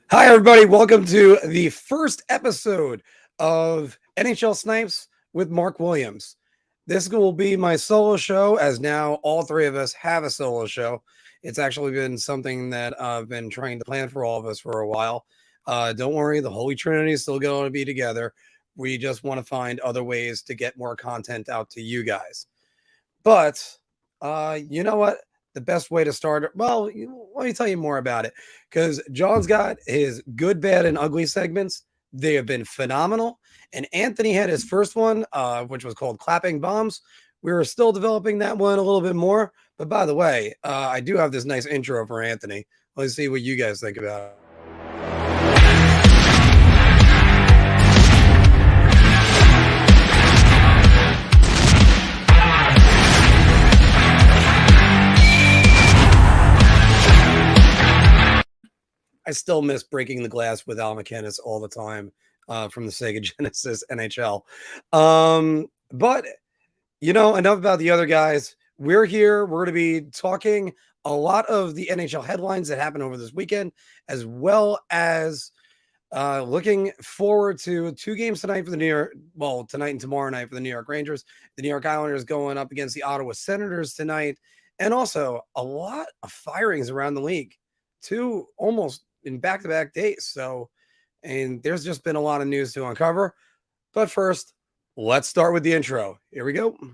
Hi, everybody. Welcome to the first episode of NHL Snipes with Marc Williams. This will be my solo show, as now all three of us have a solo show. It's actually been something that I've been trying to plan for all of us for a while. Don't worry, the Holy Trinity is still going to be together. We just want to find other ways to get more content out to you guys. But you know what? The best way to start, well, let me tell you more about it because John's got his good, bad, and ugly segments. They have been phenomenal. And Anthony had his first one, which was called Clapping Bombs. We were still developing that one a little bit more. But by the way, I do have this nice intro for Anthony. Let's see what you guys think about it. I still miss breaking the glass with Al McInnes all the time from the Sega Genesis NHL. But, enough about the other guys. We're here. We're going to be talking a lot of the NHL headlines that happened over this weekend, as well as looking forward to two games tonight for the tonight and tomorrow night for the New York Rangers. The New York Islanders going up against the Ottawa Senators tonight, and also a lot of firings around the league. Two almost in back-to-back days. And there's just been a lot of news to uncover. But first, let's start with the intro. Here we go. Coming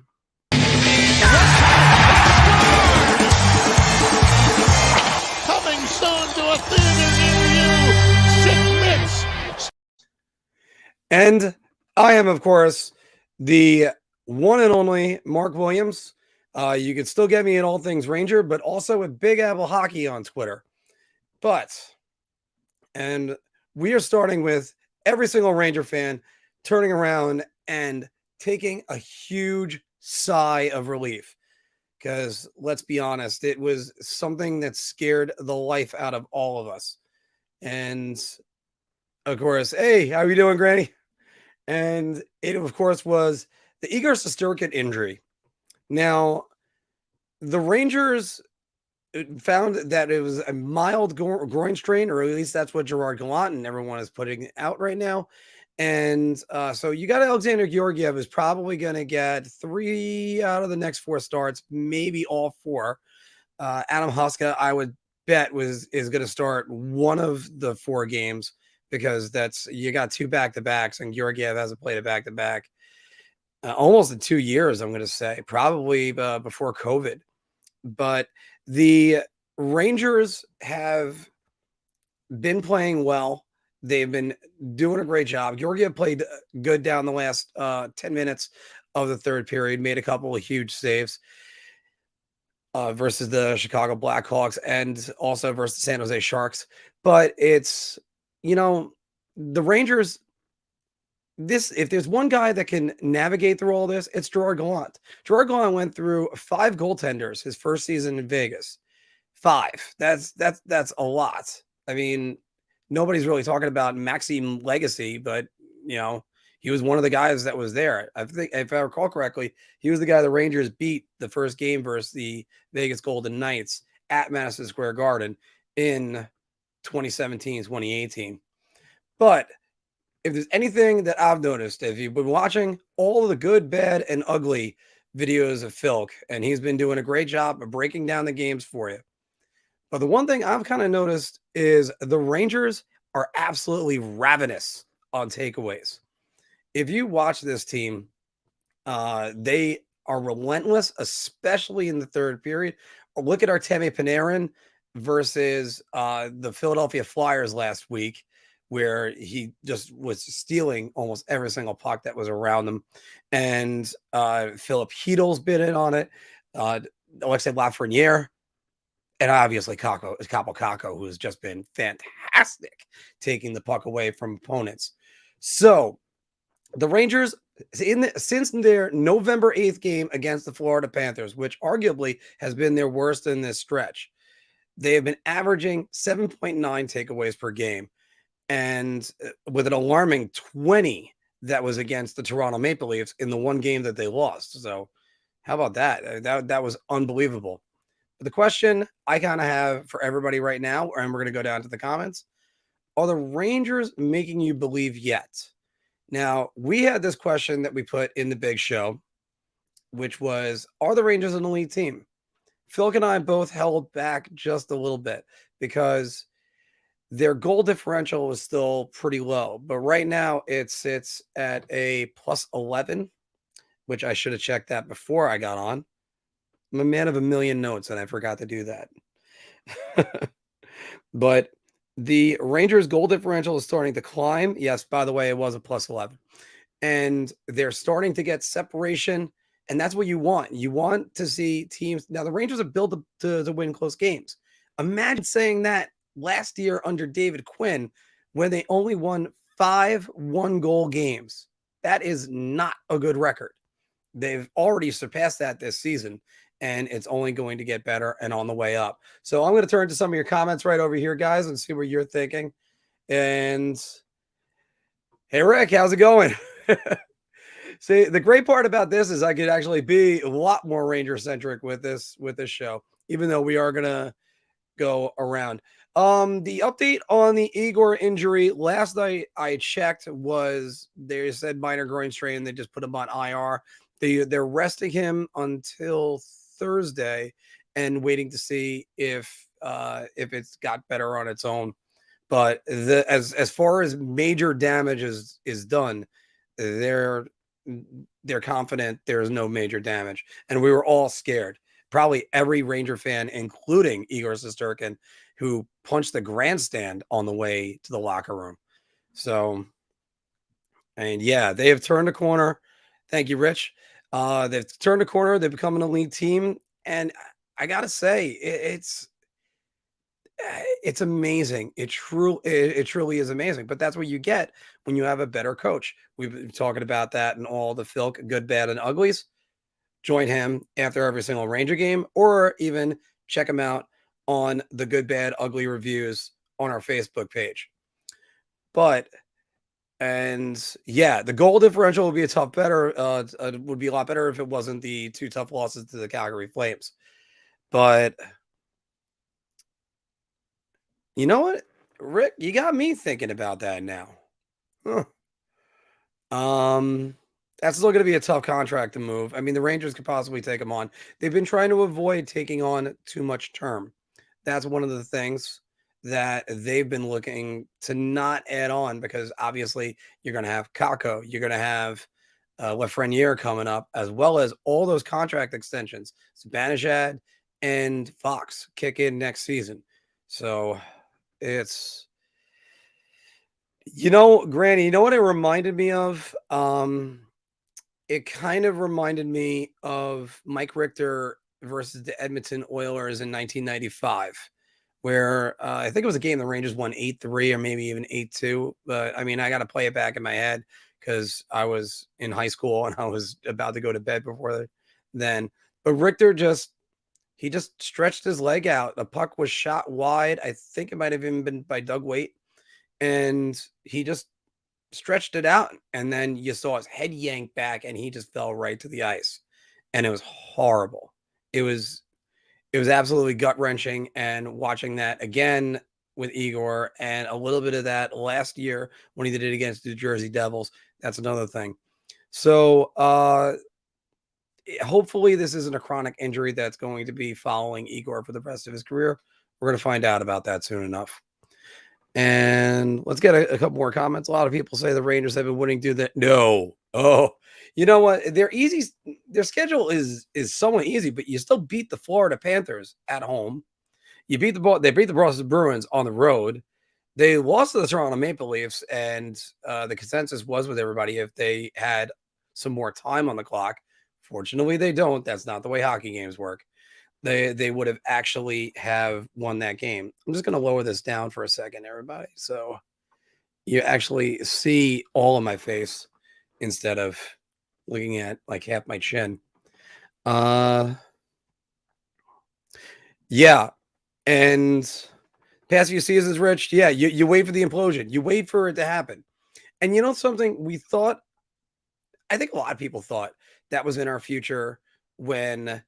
soon to a theater near you. Sick. And I am, of course, the one and only Marc Williams. You can still get me at All Things Ranger, but also at Big Apple Hockey on Twitter. And we are starting with every single Ranger fan turning around and taking a huge sigh of relief. Because let's be honest, it was something that scared the life out of all of us. And of course, hey, how are you doing, Granny? And it, of course, was the Igor Shesterkin injury. Now, the Rangers found that it was a mild groin strain, or at least that's what Gerard Gallant and everyone is putting out right now. And so you got Alexander Georgiev is probably going to get 3 out of the next 4 starts, maybe all 4. Adam Huska, I would bet, is going to start one of the 4 games because you got 2 back-to-backs, and Georgiev hasn't played a back-to-back almost in 2 years, I'm going to say, probably before COVID. But the Rangers have been playing well. They've been doing a great job. Georgiev played good down the last 10 minutes of the third period, made a couple of huge saves versus the Chicago Blackhawks and also versus the San Jose Sharks. But it's, the Rangers, if there's one guy that can navigate through all this, it's Gerard Gallant. Gerard Gallant went through 5 goaltenders his first season in Vegas. 5. That's a lot. I mean, nobody's really talking about Maxime Legacy, but he was one of the guys that was there. I think, if I recall correctly, he was the guy the Rangers beat the first game versus the Vegas Golden Knights at Madison Square Garden in 2017, 2018. But if there's anything that I've noticed, if you've been watching all of the good, bad, and ugly videos of FIlip, and he's been doing a great job of breaking down the games for you. But the one thing I've kind of noticed is the Rangers are absolutely ravenous on takeaways. If you watch this team, they are relentless, especially in the third period. Look at Artemi Panarin versus the Philadelphia Flyers last week, where he just was stealing almost every single puck that was around him. And Filip Chytil's been in on it. Alexis Lafreniere. And obviously Kaapo, who has just been fantastic taking the puck away from opponents. So the Rangers, since their November 8th game against the Florida Panthers, which arguably has been their worst in this stretch, they have been averaging 7.9 takeaways per game. And with an alarming 20 that was against the Toronto Maple Leafs in the one game that they lost. So how about that? That was unbelievable. But the question I kind of have for everybody right now, and we're going to go down to the comments. Are the Rangers making you believe yet? Now, we had this question that we put in the big show, which was, are the Rangers an elite team? Phil and I both held back just a little bit because their goal differential is still pretty low. But right now it sits at a plus 11, which I should have checked that before I got on. I'm a man of a million notes, and I forgot to do that. But the Rangers' goal differential is starting to climb. Yes, by the way, it was a plus 11. And they're starting to get separation. And that's what you want. You want to see teams. Now, the Rangers are built to win close games. Imagine saying that last year under David Quinn when they only won 5 one-goal games. That is not a good record. They've already surpassed that this season, and it's only going to get better and on the way up. So I'm going to turn to some of your comments right over here, guys, and see what you're thinking. And hey, Rick, how's it going? See, the great part about this is I could actually be a lot more Ranger-centric with this show, even though we are going to go around. The update on the Igor injury last night I checked was they said minor groin strain. They just put him on IR. They're resting him until Thursday and waiting to see if it's got better on its own. But as far as major damage is done, they're confident there is no major damage, and we were all scared. Probably every Ranger fan, including Igor Shesterkin, who punched the grandstand on the way to the locker room. So, and yeah, they have turned a corner. Thank you, Rich. They've turned a corner. They've become an elite team, and I gotta say, it's amazing. It truly is amazing. But that's what you get when you have a better coach. We've been talking about that in all the Philk good, bad, and uglies. Join him after every single Ranger game, or even check him out on the good, bad, ugly reviews on our Facebook page. And yeah, the goal differential would be would be a lot better if it wasn't the 2 tough losses to the Calgary Flames. But you know what, Rick, you got me thinking about that now. Huh. That's still going to be a tough contract to move. I mean, the Rangers could possibly take him on. They've been trying to avoid taking on too much term. That's one of the things that they've been looking to not add on, because obviously you're going to have Kakko, you're going to have Lafreniere coming up, as well as all those contract extensions. Zibanejad and Fox kick in next season. So it's, Granny, you know what it reminded me of? It kind of reminded me of Mike Richter versus the Edmonton Oilers in 1995, where I think it was a game the Rangers won 8-3 or maybe even 8-2. But I mean, I got to play it back in my head because I was in high school and I was about to go to bed before then. But Richter just stretched his leg out. The puck was shot wide. I think it might have even been by Doug Waite. And he just stretched it out, and then you saw his head yank back, and he just fell right to the ice, and it was horrible. It was absolutely gut-wrenching, and watching that again with Igor, and a little bit of that last year when he did it against the New Jersey Devils, that's another thing. So hopefully this isn't a chronic injury that's going to be following Igor for the rest of his career. We're going to find out about that soon enough. And let's get a couple more comments. A lot of people say the Rangers have been winning. Do that? No. Oh, you know what? They're easy. Their schedule is somewhat easy, but you still beat the Florida Panthers at home. They beat the Boston Bruins on the road. They lost to the Toronto Maple Leafs, and the consensus was with everybody if they had some more time on the clock. Fortunately, they don't. That's not the way hockey games work. They would have actually have won that game. I'm just going to lower this down for a second, everybody, so you actually see all of my face instead of looking at like half my chin. Yeah, and past few seasons, Rich, yeah, you wait for the implosion. You wait for it to happen. And you know something? We thought, I think a lot of people thought that was in our future when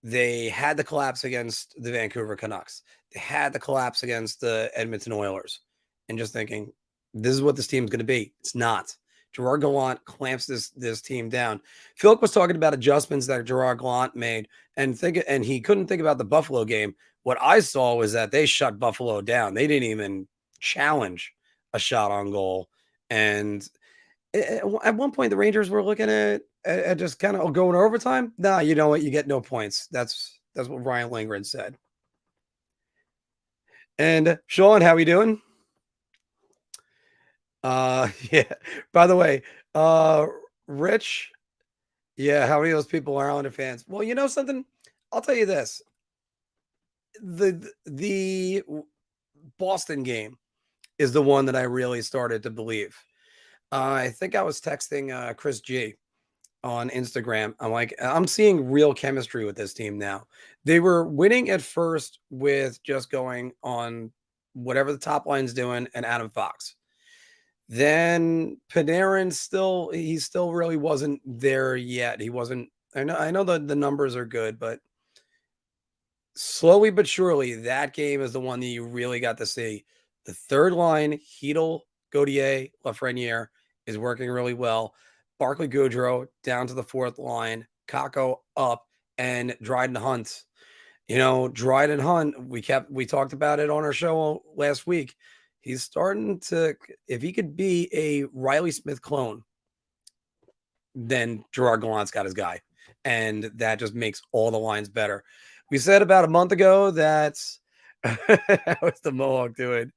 they had the collapse against the Vancouver Canucks. They had the collapse against the Edmonton Oilers. and just thinking, this is what this team's going to be. It's not. Gerard Gallant clamps this team down. Philip was talking about adjustments that Gerard Gallant made, and he couldn't think about the Buffalo game. What I saw was that they shut Buffalo down. They didn't even challenge a shot on goal. And at one point, the Rangers were looking at just kind of going overtime. Nah, you know what? You get no points. That's what Ryan Lindgren said. And Sean, how we doing? Yeah. By the way, Rich, yeah, how many of those people are Islander fans? Well, you know something? I'll tell you this. The Boston game is the one that I really started to believe. I think I was texting Chris G on Instagram. I'm like, I'm seeing real chemistry with this team now. They were winning at first with just going on whatever the top line's doing and Adam Fox. Then Panarin he still really wasn't there yet. He wasn't. I know the numbers are good, but slowly but surely, that game is the one that you really got to see. The third line, Chytil, Gauthier, Lafreniere, is working really well. Barclay Goodrow down to the fourth line, Kakko up, and Dryden Hunt. You know, Dryden Hunt, we talked about it on our show last week. He's starting to, if he could be a Riley Smith clone, then Gerard Gallant's got his guy. And that just makes all the lines better. We said about a month ago that how's the Mohawk doing?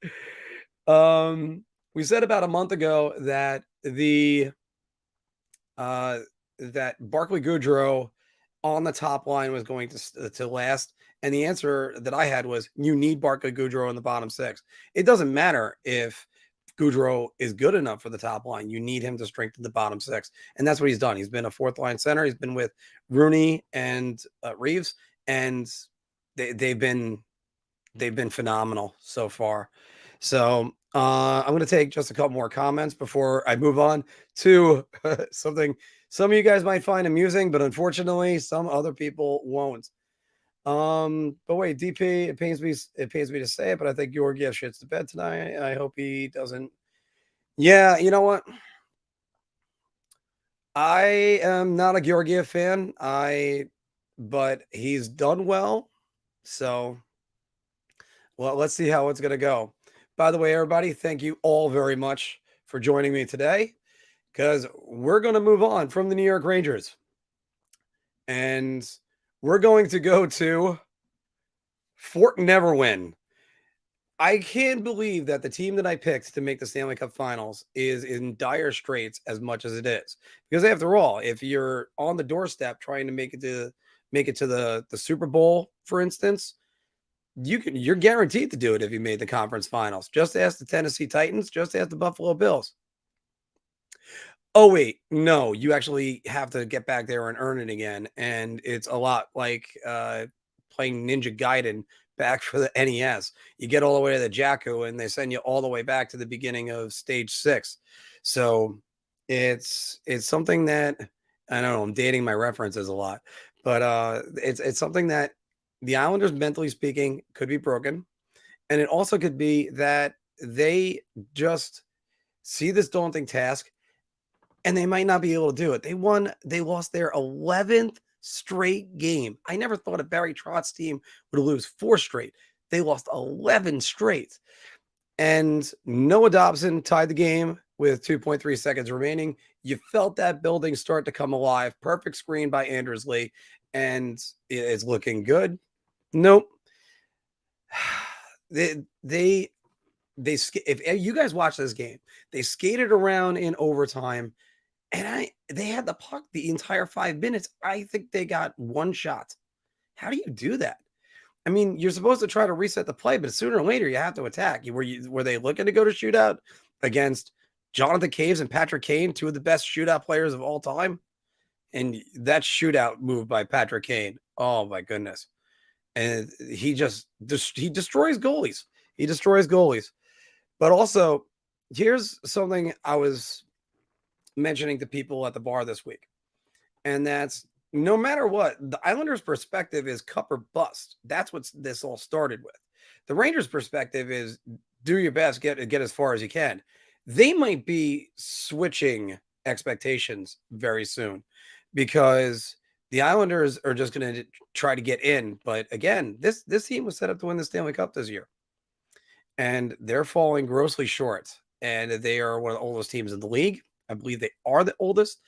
We said about a month ago that that Barclay Goodrow on the top line was going to last. And the answer that I had was, you need Barclay Goodrow in the bottom six. It doesn't matter if Goodrow is good enough for the top line. You need him to strengthen the bottom six. And that's what he's done. He's been a fourth line center. He's been with Rooney and Reeves, and they've been phenomenal so far. So I'm going to take just a couple more comments before I move on to something some of you guys might find amusing, but unfortunately, some other people won't. But wait, DP, it pains me to say it, but I think Georgiev shits the bed tonight. I hope he doesn't. Yeah, you know what? I am not a Georgiev fan. But he's done well. So, well, let's see how it's going to go. By the way, everybody, thank you all very much for joining me today, because we're going to move on from the New York Rangers. And we're going to go to Fort Never Win. I can't believe that the team that I picked to make the Stanley Cup Finals is in dire straits as much as it is. Because after all, if you're on the doorstep trying to make it to the Super Bowl, for instance, you're guaranteed to do it if you made the conference finals. Just ask the Tennessee Titans, just ask the Buffalo Bills. Oh, wait, no, you actually have to get back there and earn it again. And it's a lot like playing Ninja Gaiden back for the NES. You get all the way to the Jakku, and they send you all the way back to the beginning of stage 6. So it's something that, I don't know, I'm dating my references a lot, but it's something that the Islanders, mentally speaking, could be broken. And it also could be that they just see this daunting task and they might not be able to do it. They lost their 11th straight game. I never thought a Barry Trotz team would lose 4 straight. They lost 11 straight. And Noah Dobson tied the game with 2.3 seconds remaining. You felt that building start to come alive. Perfect screen by Anders Lee, and it's looking good. Nope. If you guys watch this game, they skated around in overtime, and they had the puck the entire 5 minutes. I think they got 1 shot. How do you do that? I mean, you're supposed to try to reset the play, but sooner or later you have to attack. Were they looking to go to shootout against Jonathan Caves and Patrick Kane, 2 of the best shootout players of all time? And that shootout move by Patrick Kane, oh my goodness. And he destroys goalies. He destroys goalies. But also, here's something I was mentioning to people at the bar this week. And that's, no matter what, the Islanders' perspective is cup or bust. That's what this all started with. The Rangers' perspective is, do your best, get as far as you can. They might be switching expectations very soon because the Islanders are just going to try to get in. But again, this team was set up to win the Stanley Cup this year, and they're falling grossly short. And they are one of the oldest teams in the league. I believe they are the oldest.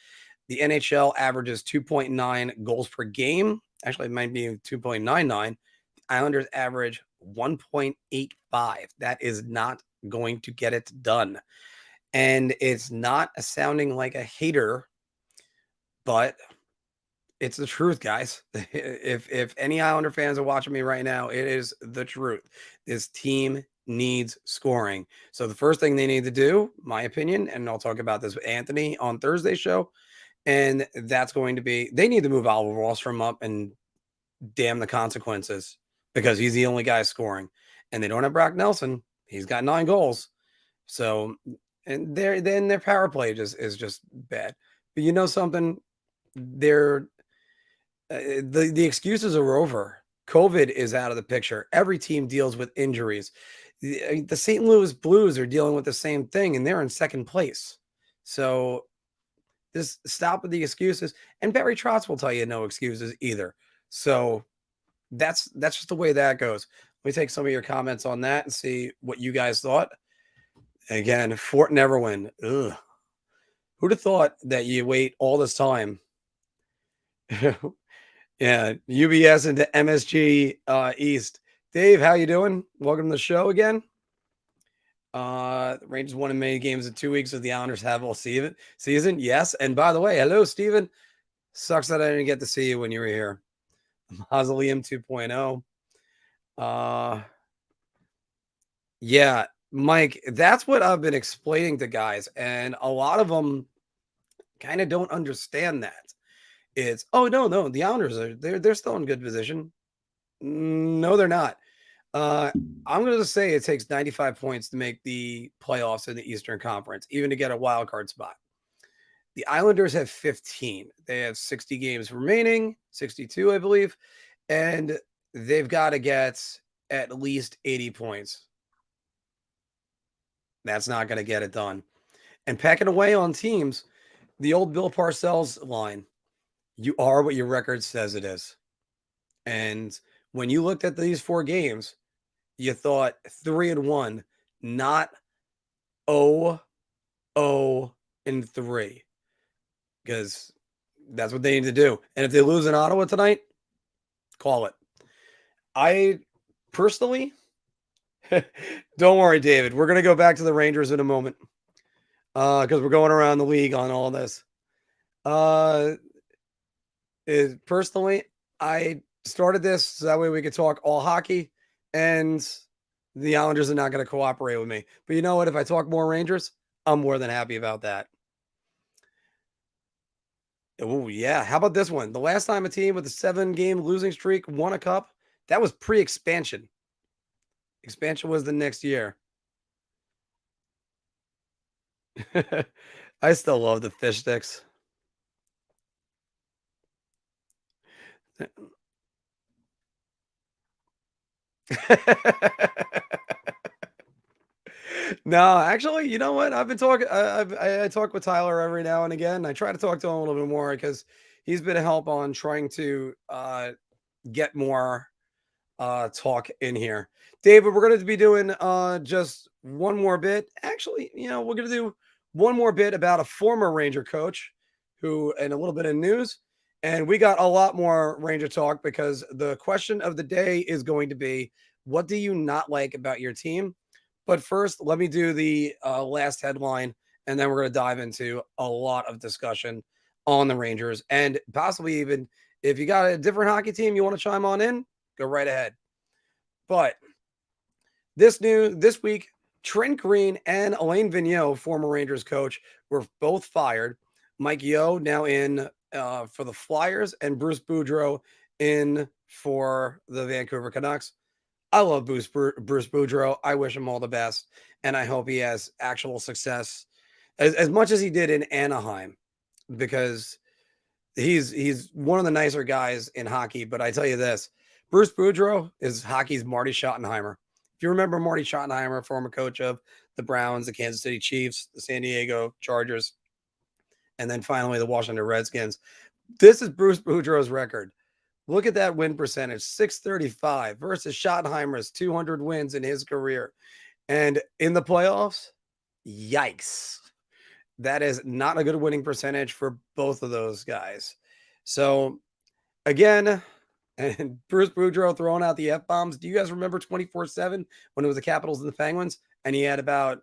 The NHL averages 2.9 goals per game. Actually, it might be 2.99. The Islanders average 1.85. That is not going to get it done. And it's not sounding like a hater, but it's the truth, guys. If any Islander fans are watching me right now, it is the truth. This team needs scoring. So the first thing they need to do, my opinion, and I'll talk about this with Anthony on Thursday's show, and that's going to be they need to move Oliver Wahlstrom up and damn the consequences because he's the only guy scoring. And they don't have Brock Nelson. He's got 9 goals. So, and their power play is just bad. But you know something? The excuses are over. COVID is out of the picture. Every team deals with injuries. The St. Louis Blues are dealing with the same thing, and they're in second place. So just stop with the excuses. And Barry Trotz will tell you no excuses either. So that's just the way that goes. Let me take some of your comments on that and see what you guys thought. Again, Fort Never Win. Ugh. Who'd have thought that you wait all this time? Yeah, UBS into MSG East. Dave, how you doing? Welcome to the show again. The Rangers won in many games in 2 weeks, of the Islanders have all season. Yes, and by the way, hello, Steven. Sucks that I didn't get to see you when you were here. Mausoleum 2.0. Yeah, Mike, that's what I've been explaining to guys, and a lot of them kind of don't understand that. It's, oh, no, the Islanders they're still in good position. No, they're not. I'm going to say it takes 95 points to make the playoffs in the Eastern Conference, even to get a wild card spot. The Islanders have 15. They have 60 games remaining, 62, I believe, and they've got to get at least 80 points. That's not going to get it done. And pecking away on teams, the old Bill Parcells line, you are what your record says it is. And when you looked at these 4 games, you thought 3-1, not 0-0-3, because that's what they need to do. And if they lose in Ottawa tonight, call it. I personally, don't worry, David. We're going to go back to the Rangers in a moment because we're going around the league on all this. Personally, I started this so that way we could talk all hockey, and the Islanders are not going to cooperate with me. But you know what? If I talk more Rangers, I'm more than happy about that. Oh, yeah. How about this one? The last time a team with a 7-game losing streak won a cup, that was pre-expansion. Expansion was the next year. I still love the fish sticks. No, actually, you know what? I've been talking. I talk with Tyler every now and again. I try to talk to him a little bit more because he's been a help on trying to get more talk in here. David, we're going to be doing just one more bit. Actually, we're going to do one more bit about a former Ranger coach who, and a little bit of news. And we got a lot more Ranger talk because the question of the day is going to be, what do you not like about your team? But first, let me do the last headline, and then we're going to dive into a lot of discussion on the Rangers. And possibly even if you got a different hockey team you want to chime on in, go right ahead. But this week, Trent Green and Alain Vigneault, former Rangers coach, were both fired. Mike Yeo now in for the Flyers, and Bruce Boudreau in for the Vancouver Canucks. I love Bruce Boudreau. I wish him all the best, and I hope he has actual success as much as he did in Anaheim, because he's one of the nicer guys in hockey. But I tell you this, Bruce Boudreau is hockey's Marty Schottenheimer. If you remember Marty Schottenheimer, former coach of the Browns, the Kansas City Chiefs, the San Diego Chargers, and then finally the Washington Redskins. This is Bruce Boudreau's record. Look at that win percentage, 635 versus Schottenheimer's 200 wins in his career. And in the playoffs, yikes. That is not a good winning percentage for both of those guys. So, again, and Bruce Boudreau throwing out the F-bombs. Do you guys remember 24/7 when it was the Capitals and the Penguins? And he had about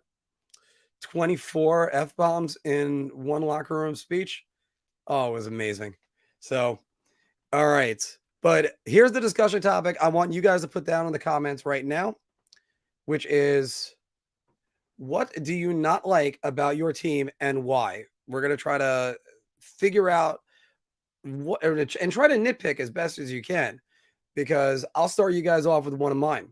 24 F-bombs in one locker room speech? Oh, it was amazing. So, all right. But here's the discussion topic I want you guys to put down in the comments right now, which is, what do you not like about your team and why? We're going to try to figure out what and try to nitpick as best as you can, because I'll start you guys off with one of mine.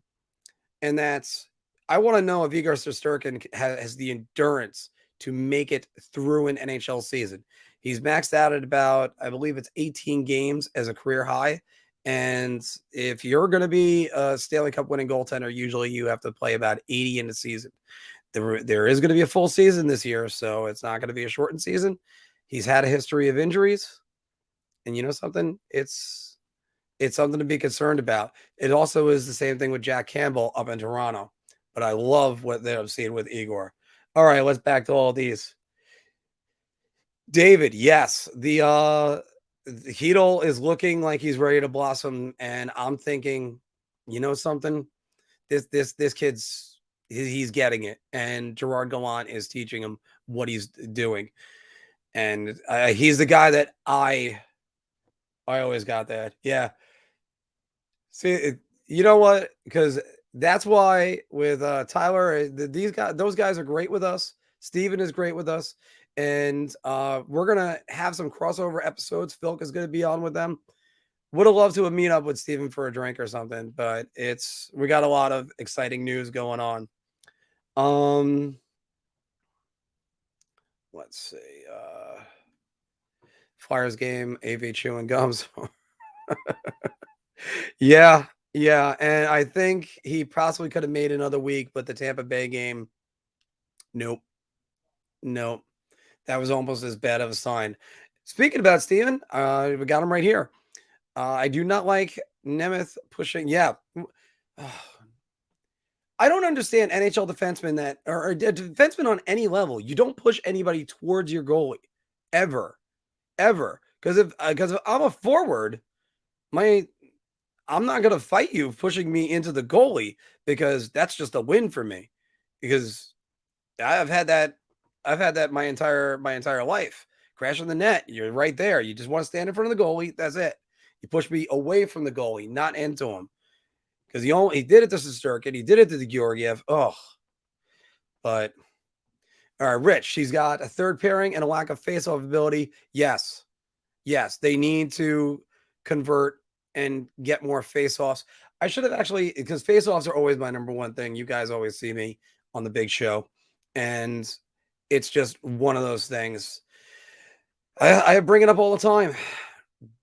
And that's, I want to know if Igor Shesterkin has the endurance to make it through an NHL season. He's maxed out at about, I believe it's 18 games as a career high. And if you're going to be a Stanley Cup winning goaltender, usually you have to play about 80 in the season. There is going to be a full season this year, so it's not going to be a shortened season. He's had a history of injuries, and you know something? It's something to be concerned about. It also is the same thing with Jack Campbell up in Toronto, but I love what they're seeing with Igor. All right, let's back to all these. David, yes, the Chytil is looking like he's ready to blossom, and I'm thinking, you know something? This kid's he's getting it, and Gerard Gallant is teaching him what he's doing, and he's the guy that I always got that. Yeah. See, you know what? Because that's why with Tyler, those guys are great with us. Steven is great with us, and we're gonna have some crossover episodes. Philk is gonna be on with them. Would have loved to meet up with Steven for a drink or something, but we got a lot of exciting news going on. Let's see. Flyers game, AV chewing gums. Yeah, and I think he possibly could have made another week, but the Tampa Bay game, nope. That was almost as bad of a sign. Speaking about Steven, we got him right here. I do not like Nemeth pushing. Yeah. I don't understand NHL defensemen or defensemen on any level. You don't push anybody towards your goalie ever. Because if I'm a forward, I'm not going to fight you pushing me into the goalie, because that's just a win for me, because I've had that my entire life. Crash in the net, you're right there. You just want to stand in front of the goalie. That's it. You push me away from the goalie, not into him. Because he did it to Shesterkin. He did it to the Georgiev. Oh. But, all right, Rich, he's got a third pairing and a lack of face-off ability. Yes, they need to convert and get more face-offs. I should have actually, because face-offs are always my number one thing. You guys always see me on the big show, and it's just one of those things. I bring it up all the time.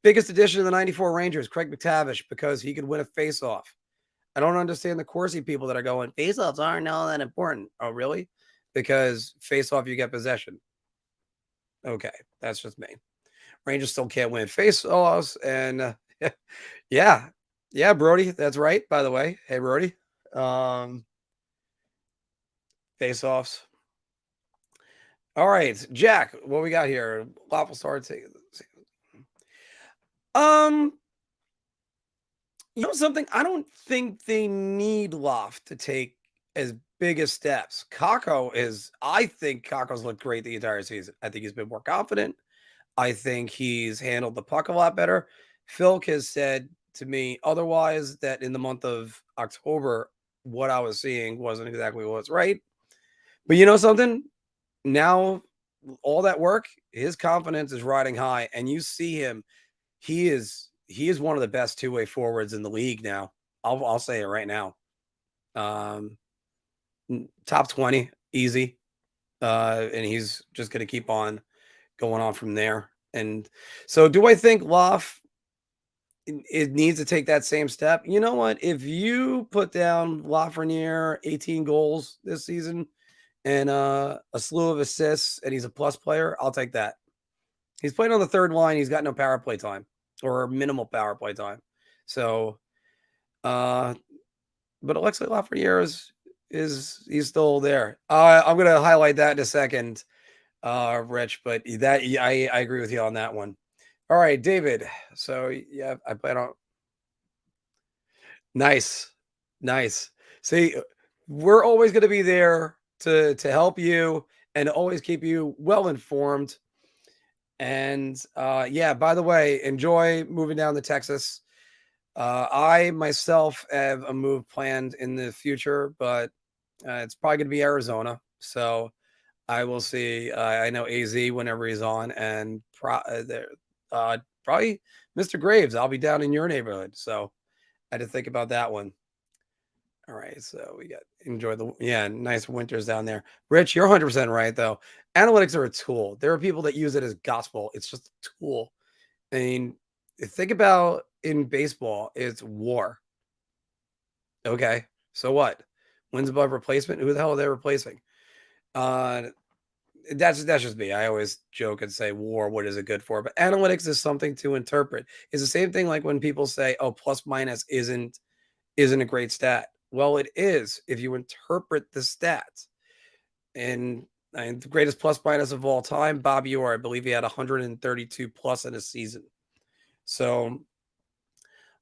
Biggest addition to the 94 Rangers, Craig McTavish, because he could win a face-off. I don't understand the Corsi people that are going, face-offs aren't all that important. Oh, really? Because face-off, you get possession. Okay, that's just me. Rangers still can't win face-offs, and yeah, Brody, that's right, by the way. Hey, Brody. Face-offs. All right, Jack, what we got here? Lawful start. You know something? I don't think they need Loft to take as big as steps. I think Kakko's looked great the entire season. I think he's been more confident. I think he's handled the puck a lot better. Philk has said to me otherwise, that in the month of October, what I was seeing wasn't exactly what's right. But you know something? Now, all that work, his confidence is riding high, and you see him. He is one of the best two-way forwards in the league now. I'll say it right now. Top 20, easy. And he's just going to keep on going on from there. And so do I think Loff it needs to take that same step. You know what? If you put down Lafreniere 18 goals this season and a slew of assists, and he's a plus player, I'll take that. He's playing on the third line. He's got no power play time or minimal power play time. So, but Alexis Lafreniere is he's still there. I'm going to highlight that in a second, Rich. But that I agree with you on that one. All right, David. So yeah, I plan on. Nice. See, we're always going to be there to help you and always keep you well informed. And yeah, by the way, enjoy moving down to Texas. I myself have a move planned in the future, but it's probably going to be Arizona. So I will see. I know AZ whenever he's on, and probably Mr. Graves. I'll be down in your neighborhood. So I had to think about that one. All right, so we got enjoy the nice winters down there. Rich, you're 100% right though. Analytics are a tool. There are people that use it as gospel. It's just a tool. I mean, think about in baseball, it's WAR. Okay, so what? Wins above replacement. Who the hell are they replacing? That's just me. I always joke and say WAR. What is it good for? But analytics is something to interpret. It's the same thing like when people say, "Oh, plus minus isn't a great stat." Well, it is if you interpret the stats. And the greatest plus minus of all time, Bobby Orr, I believe he had 132 plus in a season. So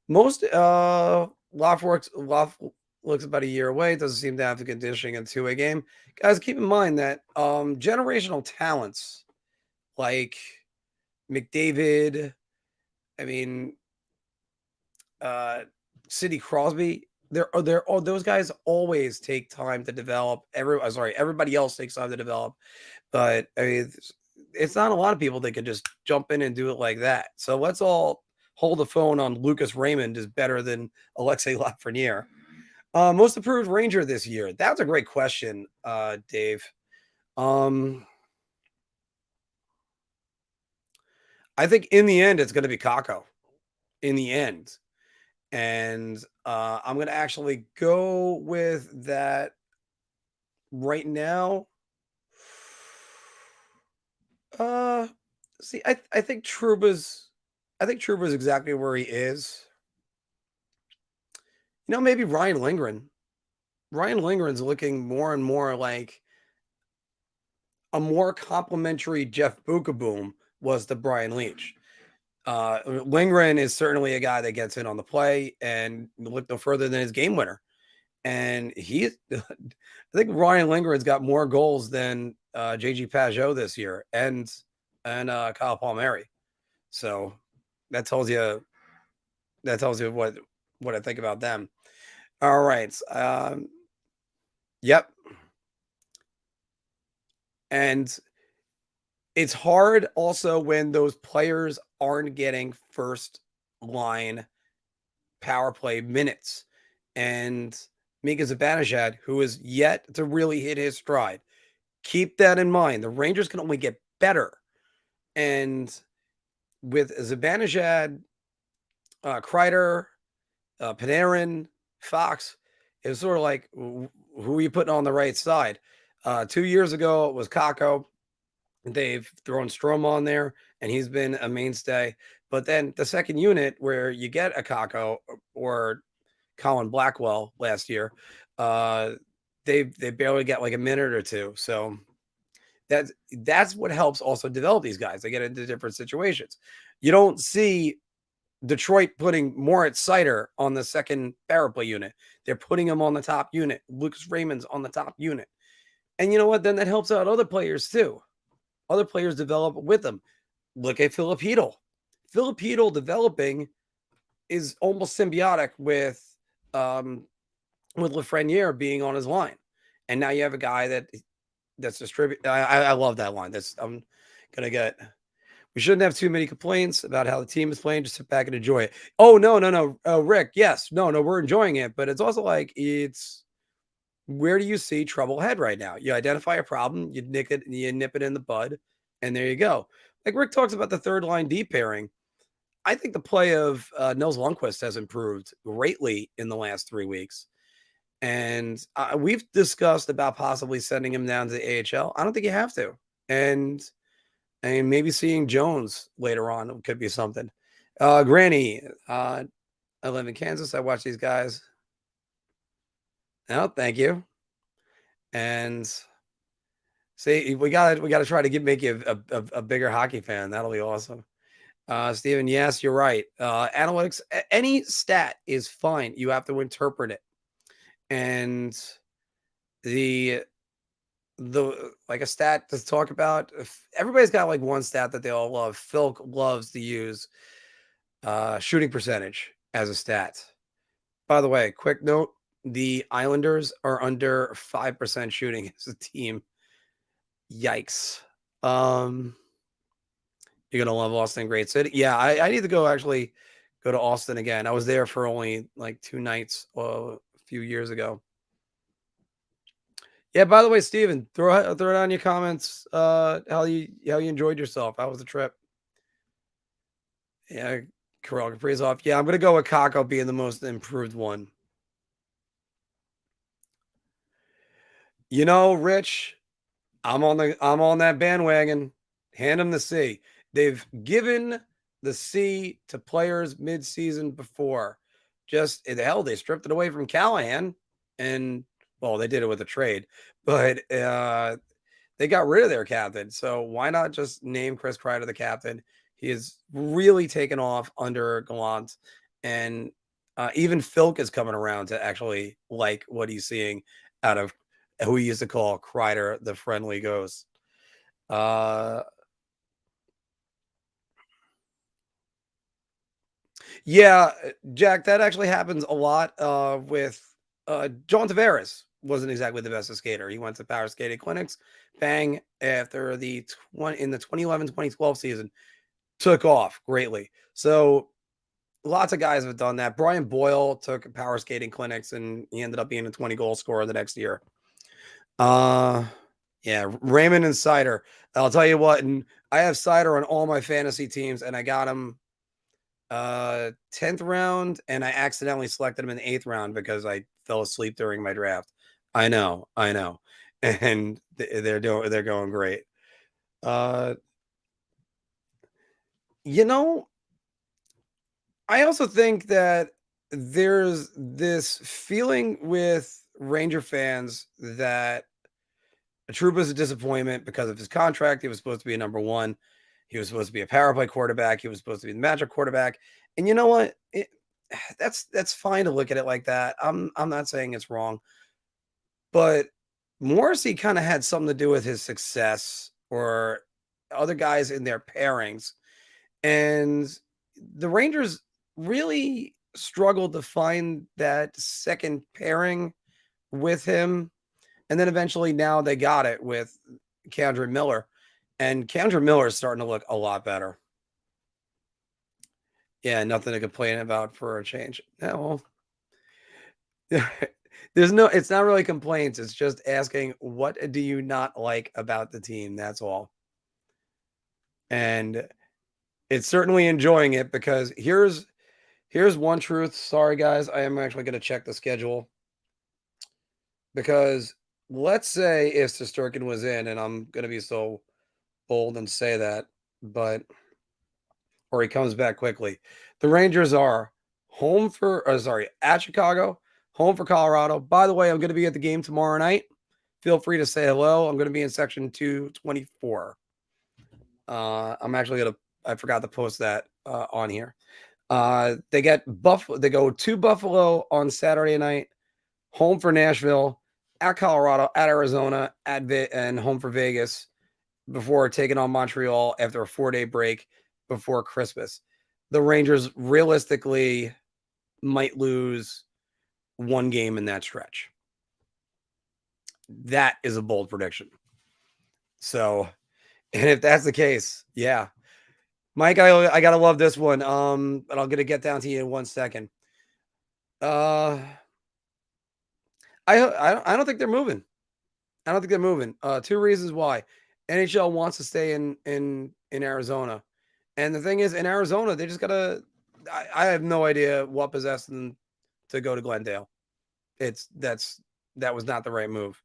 most Loft looks about a year away. Doesn't seem to have the conditioning in two-way game. Guys, keep in mind that generational talents like McDavid, I mean, Sidney Crosby, those guys always take time to develop. Everybody else takes time to develop, but I mean, it's not a lot of people that can just jump in and do it like that. So let's all hold the phone on Lucas Raymond is better than Alexis Lafreniere. Most improved Ranger this year. That's a great question, Dave. I think in the end, it's going to be Kakko. In the end. And I'm going to actually go with that right now. See, I think Trouba's exactly where he is. You know, maybe Ryan Lindgren. Ryan Lindgren's looking more and more like a more complimentary Jeff Bukaboom was to Brian Leach. Lindgren is certainly a guy that gets in on the play and look no further than his game winner. And I think Ryan Lindgren's got more goals than JG Pajot this year and Kyle Palmieri. So that tells you what I think about them. All right. Yep. And it's hard also when those players aren't getting first line power play minutes. And Mika Zibanejad, who is yet to really hit his stride. Keep that in mind. The Rangers can only get better. And with Zibanejad, Kreider, Panarin, Fox, it was sort of like, who are you putting on the right side? 2 years ago, it was Kakko. They've thrown Strome on there, and he's been a mainstay. But then the second unit, where you get a Kakko or Colin Blackwell last year, they barely get like a minute or two. So that's what helps also develop these guys. They get into different situations. You don't see Detroit putting Moritz Seider on the second power play unit. They're putting him on the top unit. Lucas Raymond's on the top unit. And you know what? Then that helps out other players too. Other players develop with them. Look at FIlip. FIlip developing is almost symbiotic with Lafreniere being on his line. And now you have a guy that's distributed. I love that line. I'm going to get. We shouldn't have too many complaints about how the team is playing. Just sit back and enjoy it. Oh, no. Rick, yes. No, we're enjoying it. But it's also like, where do you see trouble ahead right now? You identify a problem, you nip it in the bud, and there you go. Like Rick talks about the third line deep pairing. I think the play of Nils Lundkvist has improved greatly in the last 3 weeks. And we've discussed about possibly sending him down to the AHL. I don't think you have to. And maybe seeing Jones later on could be something. Granny, I live in Kansas. I watch these guys. Oh, thank you. And see, we gotta try to make you a bigger hockey fan. That'll be awesome. Steven, yes, you're right. Analytics, any stat is fine. You have to interpret it. And the like a stat to talk about, everybody's got like one stat that they all love. Phil loves to use shooting percentage as a stat. By the way, quick note, the Islanders are under 5% shooting as a team. Yikes. You're gonna love Austin, great city. Yeah, I need to go to Austin again. I was there for only like 2 nights a few years ago. Yeah, by the way, Steven, throw down your comments how you enjoyed yourself. How was the trip? Yeah, Kirill Kaprizov. Yeah, I'm gonna go with Kakko being the most improved one. You know, Rich, I'm on that bandwagon. Hand them the C. They've given the C to players mid-season before. Just hell, they stripped it away from Callahan, and well, they did it with a trade, but they got rid of their captain. So why not just name Chris Kreider the captain? He has really taken off under Gallant, and even Philk is coming around to actually like what he's seeing out of who he used to call Kreider, the friendly ghost. Yeah, Jack, that actually happens a lot with John Tavares. Wasn't exactly the best skater. He went to power skating clinics, bang, after the 2011-2012 season, took off greatly. So lots of guys have done that. Brian Boyle took power skating clinics and he ended up being a 20-goal scorer the next year. Yeah, Raymond and Cider. I'll tell you what, and I have Cider on all my fantasy teams, and I got him 10th round, and I accidentally selected him in the 8th round because I fell asleep during my draft. I know. And they're going great. You know, I also think that there's this feeling with Ranger fans that Trouba is a disappointment because of his contract. He was supposed to be a number 1. He was supposed to be a power play quarterback. He was supposed to be the magic quarterback. And you know what? That's fine to look at it like that. I'm not saying it's wrong. But Morrissey kind of had something to do with his success or other guys in their pairings. And the Rangers really struggled to find that second pairing with him. And then eventually now they got it with K'Andre Miller. And K'Andre Miller is starting to look a lot better. Yeah, nothing to complain about for a change. Yeah, well, it's not really complaints. It's just asking, what do you not like about the team? That's all. And it's certainly enjoying it because here's one truth. Sorry, guys. I am actually going to check the schedule because let's say if Sorokin was in, and I'm going to be so bold and say that, or he comes back quickly. The Rangers are at Chicago, home for Colorado. By the way, I'm going to be at the game tomorrow night. Feel free to say hello. I'm going to be in section 224. I forgot to post that on here. They go to Buffalo on Saturday night, home for Nashville, at Colorado, at Arizona, and home for Vegas before taking on Montreal after a 4-day break before Christmas. The Rangers realistically might lose 1 game in that stretch. That is a bold prediction. So, and if that's the case, yeah. Mike, I gotta love this one. But I'm gonna get down to you in 1 second. I don't think they're moving. I don't think they're moving. 2 reasons why. NHL wants to stay in Arizona. And the thing is, in Arizona, they just gotta. I have no idea what possessed them to go to Glendale. That was not the right move.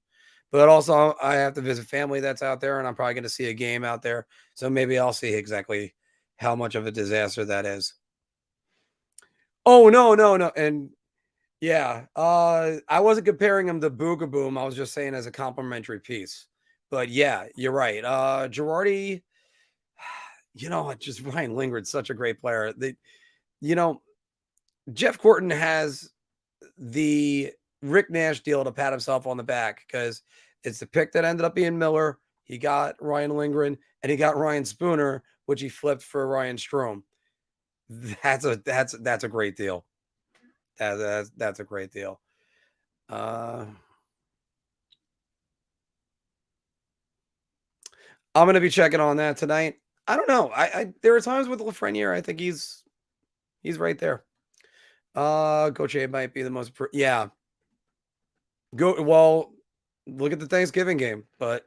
But also, I have to visit family that's out there, and I'm probably going to see a game out there. So maybe I'll see exactly how much of a disaster that is. Oh no, no, no, and yeah, I wasn't comparing him to Boogaboom. I was just saying as a complimentary piece. But yeah, you're right. Girardi, just Ryan Lindgren's such a great player. You know, Jeff Corton has the Rick Nash deal to pat himself on the back because it's the pick that ended up being Miller. He got Ryan Lindgren and he got Ryan Spooner, which he flipped for Ryan Strome. That's a great deal. That's a great deal. I'm gonna be checking on that tonight. I don't know. I there are times with Lafreniere, I think he's right there. Gauthier might be the most yeah. Look at the Thanksgiving game, but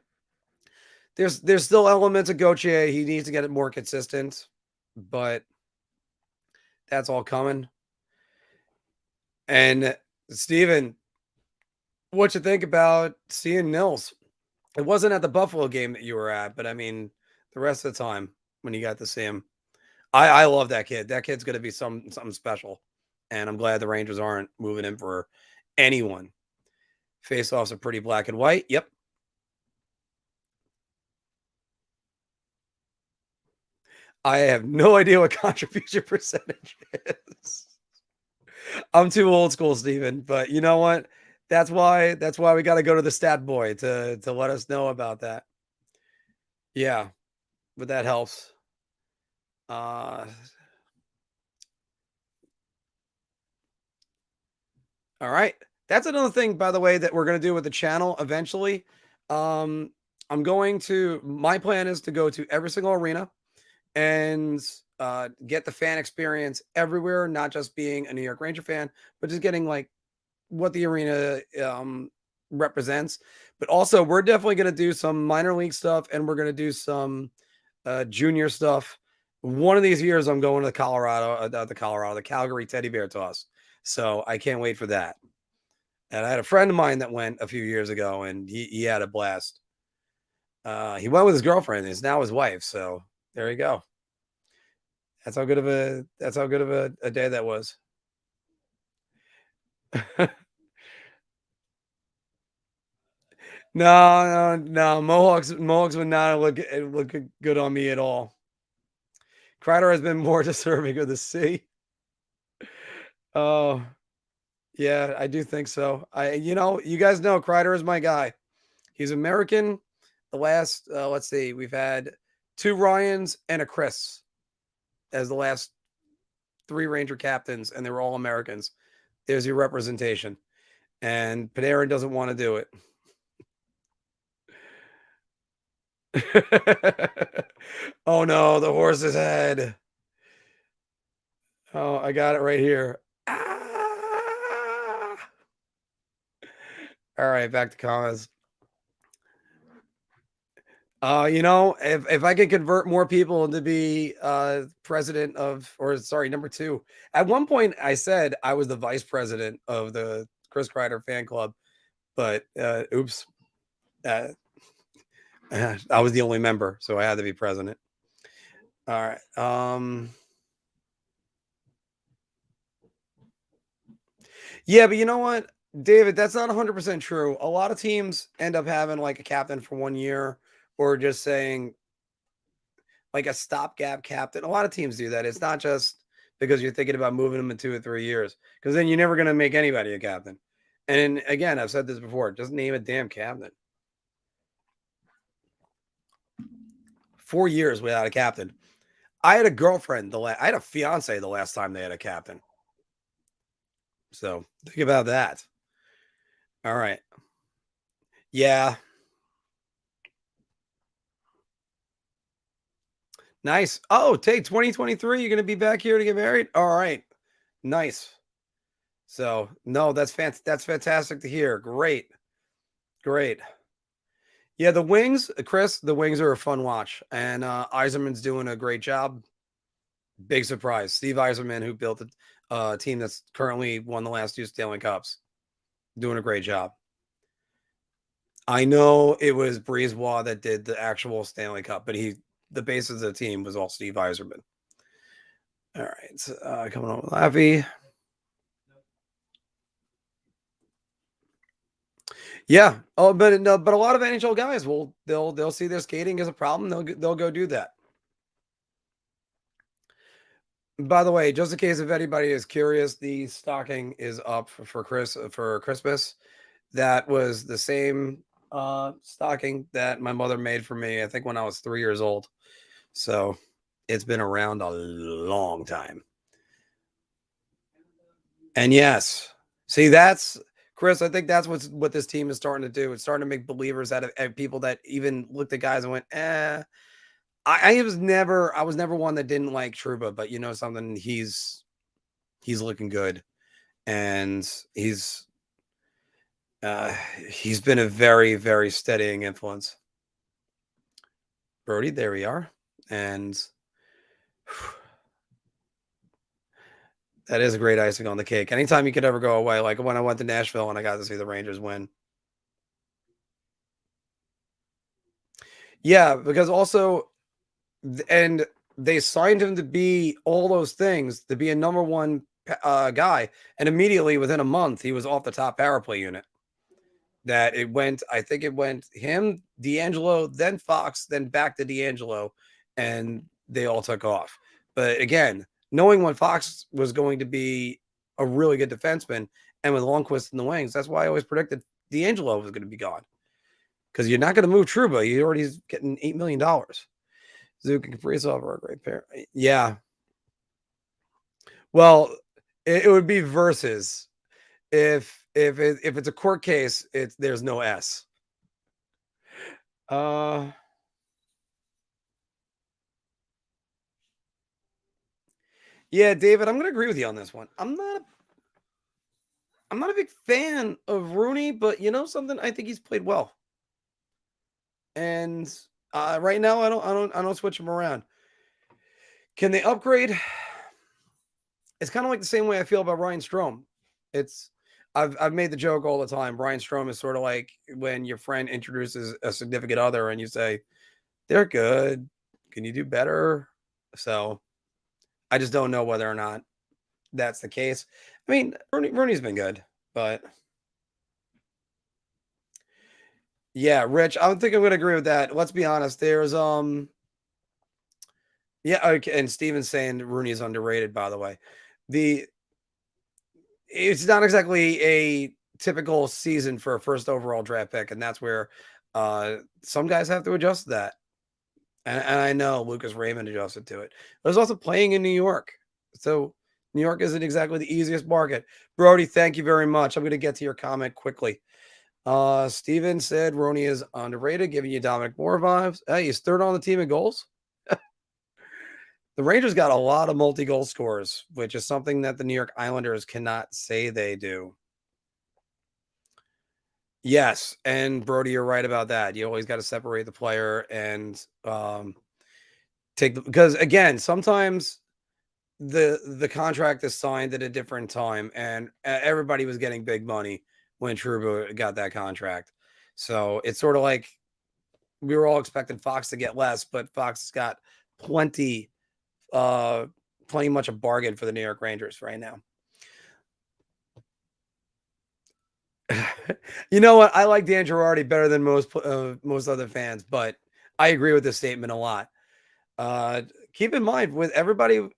there's still elements of Gauthier. He needs to get it more consistent, but that's all coming. And Steven, what you think about seeing Nils? It wasn't at the Buffalo game that you were at, but I mean, the rest of the time when you got to see him, I love that kid. That kid's going to be something special, and I'm glad the Rangers aren't moving him for anyone. Face-offs are pretty black and white. Yep. I have no idea what contribution percentage is. I'm too old school, Steven, but you know what? That's why we got to go to the stat boy to let us know about that. Yeah, but that helps. All right. That's another thing, by the way, that we're going to do with the channel eventually. My plan is to go to every single arena and get the fan experience everywhere, not just being a New York Ranger fan, but just getting like what the arena represents. But also, we're definitely going to do some minor league stuff, and we're going to do some junior stuff. One of these years, I'm going to the Calgary Teddy Bear Toss. So I can't wait for that. And I had a friend of mine that went a few years ago, and he had a blast. He went with his girlfriend. It's now his wife. So there you go. That's how good of a day that was. No. Mohawks would not look good on me at all. Kreider has been more deserving of the C. Oh, yeah, I do think so. You guys know Kreider is my guy. He's American. The last, let's see, we've had 2 Ryans and a Chris as the last 3 Ranger captains, and they were all Americans. There's your representation. And Panarin doesn't want to do it. Oh no, the horse's head. Oh, I got it right here. Ah! All right, back to comments. If I could convert more people to be president of, or sorry, number 2. At one point, I said I was the vice president of the Chris Kreider fan club, but oops, I was the only member, so I had to be president. All right. Yeah, but you know what, David, that's not 100% true. A lot of teams end up having like a captain for 1 year, or just saying like a stopgap captain. A lot of teams do that. It's not just because you're thinking about moving them in 2 or 3 years, because then you're never going to make anybody a captain. And again, I've said this before, just name a damn captain. 4 years without a captain. I had a girlfriend I had a fiance the last time they had a captain. So think about that. All right. Yeah. Nice. Oh, take 2023. You're going to be back here to get married. All right. Nice. So no, that's fantastic to hear. Great. Yeah, the Wings, Chris, the Wings are a fun watch, and Eiserman's doing a great job. Big surprise. Steve Yzerman, who built a team that's currently won the last 2 Stanley Cups. Doing a great job. I know it was Brisebois that did the actual Stanley Cup, but the basis of the team was all Steve Yzerman. All right. So, coming on with Laffy. Yeah. Oh, but no, but a lot of NHL guys they'll see their skating as a problem. They'll go do that. By the way, just in case if anybody is curious, the stocking is up for Christmas. That was the same stocking that my mother made for me, I think when I was 3 years old. So it's been around a long time. And yes, see, that's Chris. I think that's what this team is starting to do. It's starting to make believers out of people that even looked at guys and went, eh. I was never one that didn't like Trouba, but you know something, he's looking good, and he's been a very, very steadying influence. Brody, there we are, and that is a great icing on the cake. Anytime you could ever go away, like when I went to Nashville and I got to see the Rangers win. Yeah, because also, and they signed him to be all those things, to be a number one guy, and immediately within a month he was off the top power play unit. That I think it went him, D'Angelo, then Fox, then back to D'Angelo, and they all took off. But again, knowing when Fox was going to be a really good defenseman, and with Lundqvist in the wings, that's why I always predicted D'Angelo was going to be gone. Because you're not going to move Trouba. He already is getting $8 million. Zook and Kaprizov are a great pair. Yeah. Well, it would be versus. If it's a court case, there's no S. Yeah, David, I'm going to agree with you on this one. I'm not a big fan of Rooney, but you know something, I think he's played well. And right now, I don't switch him around. Can they upgrade? It's kind of like the same way I feel about Ryan Strome. I've made the joke all the time. Ryan Strome is sort of like when your friend introduces a significant other and you say, they're good. Can you do better? So I just don't know whether or not that's the case. I mean, Rooney's been good, but yeah, Rich, I don't think I'm going to agree with that. Let's be honest. There's yeah, okay, and Steven's saying Rooney is underrated, by the way. It's not exactly a typical season for a first overall draft pick, and that's where some guys have to adjust to that. And I know Lucas Raymond adjusted to it. There's also playing in New York. So New York isn't exactly the easiest market. Brody, thank you very much. I'm going to get to your comment quickly. Steven said Rooney is underrated, giving you Dominic Moore vibes. Hey, he's third on the team in goals. The Rangers got a lot of multi-goal scorers, which is something that the New York Islanders cannot say they do. Yes, and Brody, you're right about that. You always got to separate the player and because again, sometimes the contract is signed at a different time, and everybody was getting big money when Trouba got that contract. So it's sort of like we were all expecting Fox to get less, but Fox has got plenty much a bargain for the New York Rangers right now. You know what? I like Dan Girardi better than most other fans, but I agree with this statement a lot. Keep in mind, with everybody,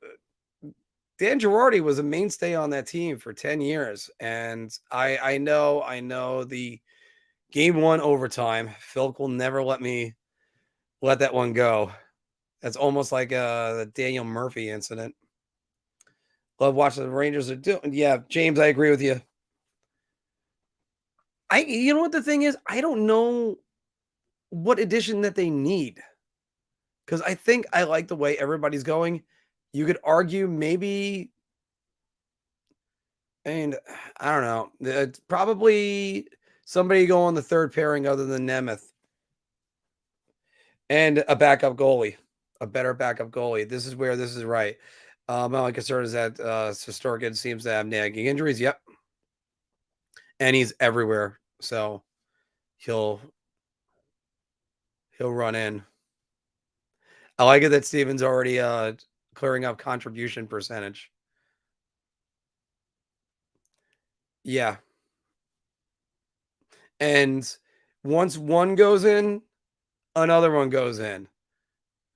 Dan Girardi was a mainstay on that team for 10 years, and I know the game one overtime. Phil will never let that one go. That's almost like the Daniel Murphy incident. Love watching the Rangers are doing. Yeah, James, I agree with you. You know what the thing is? I don't know what addition that they need, because I think I like the way everybody's going. You could argue maybe, and I don't know, it's probably somebody go on the third pairing other than Nemeth, and a backup goalie, a better backup goalie. This is where this is right. My only concern is that Sorokin seems to have nagging injuries. Yep. And he's everywhere. So he'll run in. I like it that Steven's already clearing up contribution percentage. Yeah. And once one goes in, another one goes in.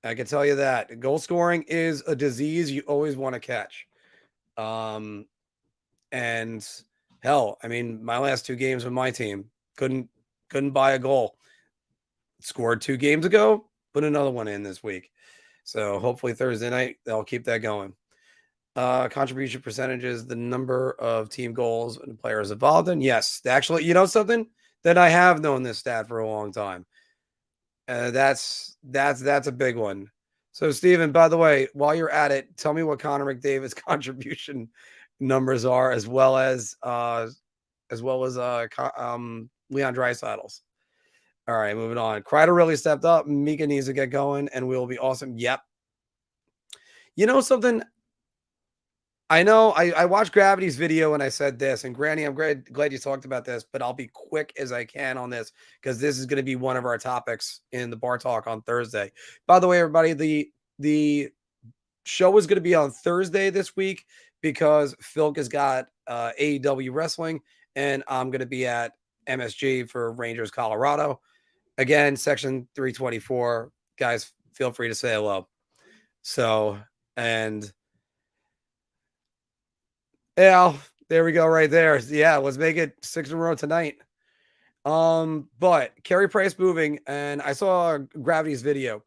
I can tell you that. Goal scoring is a disease you always want to catch. And hell, I mean, my last 2 games with my team couldn't buy a goal. Scored 2 games ago, put another one in this week. So hopefully Thursday night they'll keep that going. Contribution percentages, the number of team goals and players involved in. Yes, actually, you know something that I have known this stat for a long time. That's a big one. So, Steven, by the way, while you're at it, tell me what Connor McDavid's contribution numbers are, as well as Leon Draisaitl's. All right, moving on. Kreider really stepped up. Mika needs to get going, and we'll be awesome. Yep. You know something? I know I watched Gravity's video and I said this, and Granny, I'm glad you talked about this, but I'll be quick as I can on this because this is going to be one of our topics in the bar talk on Thursday. By the way, everybody, the show is going to be on Thursday this week because Philip has got AEW wrestling, and I'm going to be at MSG for Rangers Colorado. Again, section 324. Guys, feel free to say hello. So, and yeah, there we go right there. Yeah, let's make it 6 in a row tonight. But Carey Price moving, and I saw Gravity's video,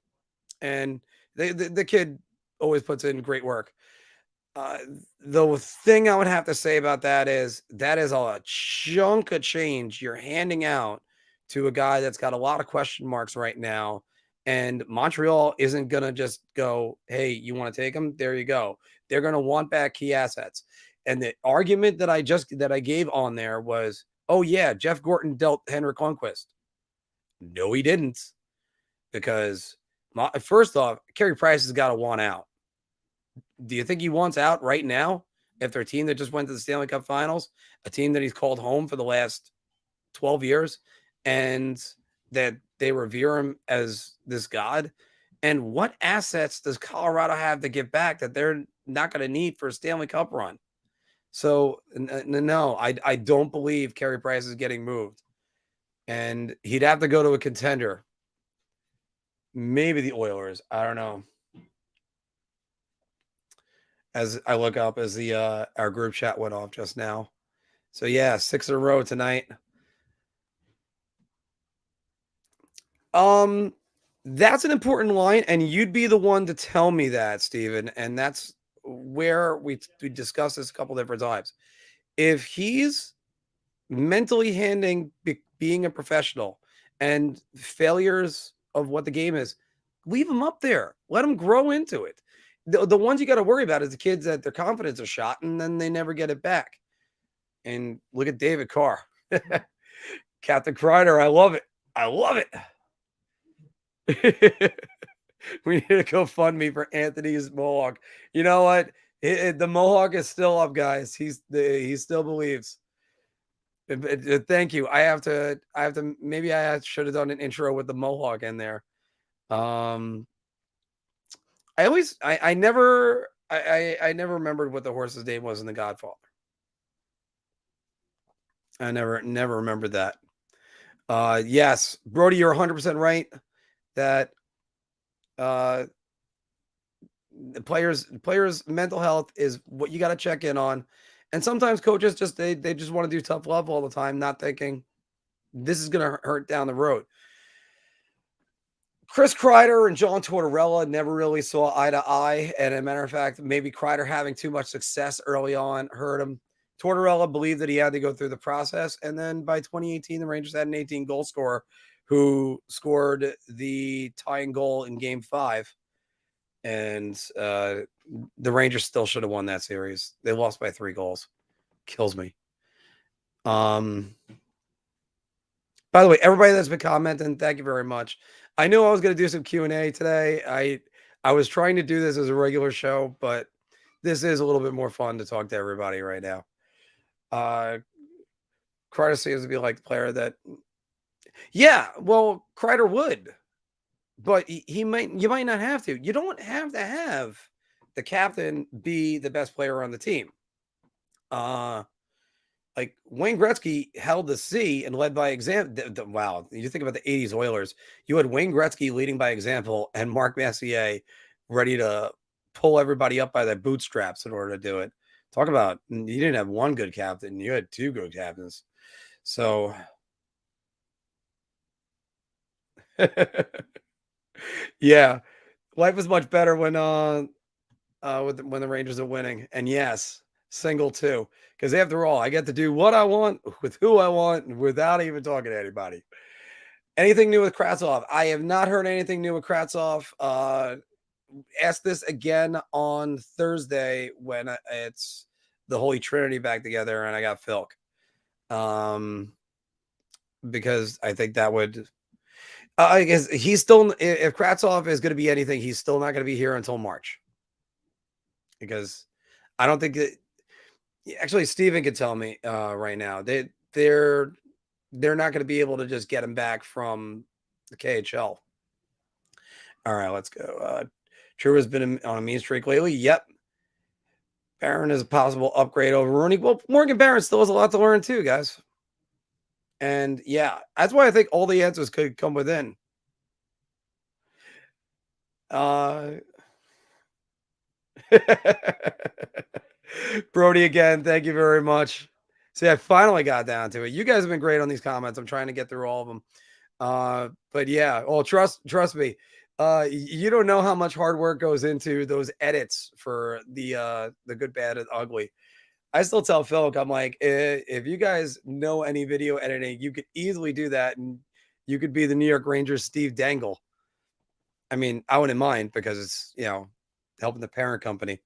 and the kid always puts in great work. The thing I would have to say about that is a chunk of change you're handing out to a guy that's got a lot of question marks right now. And Montreal isn't going to just go, hey, you want to take him? There you go. They're going to want back key assets. And the argument that I gave on there was, oh, yeah, Jeff Gorton dealt Henrik Lundqvist. No, he didn't. Because first off, Carey Price has got to want out. Do you think he wants out right now? If their team that just went to the Stanley Cup Finals, a team that he's called home for the last 12 years, and that they revere him as this god? And what assets does Colorado have to give back that they're not going to need for a Stanley Cup run? So, no, I don't believe Carey Price is getting moved. And he'd have to go to a contender. Maybe the Oilers. I don't know. As I look up as the our group chat went off just now. So, yeah, 6 in a row tonight. That's an important line, and you'd be the one to tell me that, Steven. And that's where we discussed this a couple different times. If he's mentally handling being a professional and failures of what the game is, leave him up there. Let him grow into it. The ones you got to worry about is the kids that their confidence is shot and then they never get it back. And look at David Carr. Captain Kreider, I love it. I love it. We need to go fund me for Anthony's mohawk. You know what? The mohawk is still up, guys. He still believes. Thank you. I have to. Maybe I should have done an intro with the mohawk in there. I never remembered what the horse's name was in The Godfather. I never remembered that. Yes, Brody, you're 100% right that the players' mental health is what you got to check in on. And sometimes coaches just they just want to do tough love all the time, not thinking this is going to hurt down the road. Chris Kreider and John Tortorella never really saw eye to eye. And as a matter of fact, maybe Kreider having too much success early on hurt him. Tortorella believed that he had to go through the process. And then by 2018, the Rangers had an 18-goal scorer who scored the tying goal in Game 5. And the Rangers still should have won that series. They lost by 3 goals. Kills me. By the way, everybody that's been commenting, thank you very much. I knew I was going to do some Q&A today. I was trying to do this as a regular show, but this is a little bit more fun to talk to everybody right now. Kreider seems to be like the player that, yeah, well, Kreider would, but he might, you might not have to. You don't have to have the captain be the best player on the team. Like Wayne Gretzky held the C and led by example. Wow, you think about the '80s Oilers. You had Wayne Gretzky leading by example, and Marc Messier ready to pull everybody up by their bootstraps in order to do it. Talk about, you didn't have one good captain; you had two good captains. So, yeah, life was much better when when the Rangers are winning. And yes, single too, because after all, I get to do what I want with who I want without even talking to anybody. Anything new with Kravtsov? I have not heard anything new with Kravtsov. Ask this again on Thursday when it's the Holy Trinity back together, and I got Philk. Because I think that would. I guess he's still. If Kravtsov is going to be anything, he's still not going to be here until March. Because I don't think that. Actually, Steven could tell me right now. They're not going to be able to just get him back from the KHL. All right, let's go. Trouba's been on a mean streak lately. Yep. Barron is a possible upgrade over Rooney. Well, Morgan Barron still has a lot to learn too, guys. And yeah, that's why I think all the answers could come within. Brody again, thank you very much. See, I finally got down to it. You guys have been great on these comments. I'm trying to get through all of them. But yeah, well, trust me. You don't know how much hard work goes into those edits for the good, bad, and ugly. I still tell Phil, I'm like, if you guys know any video editing, you could easily do that, and you could be the New York Rangers Steve Dangle. I mean, I wouldn't mind because it's, helping the parent company.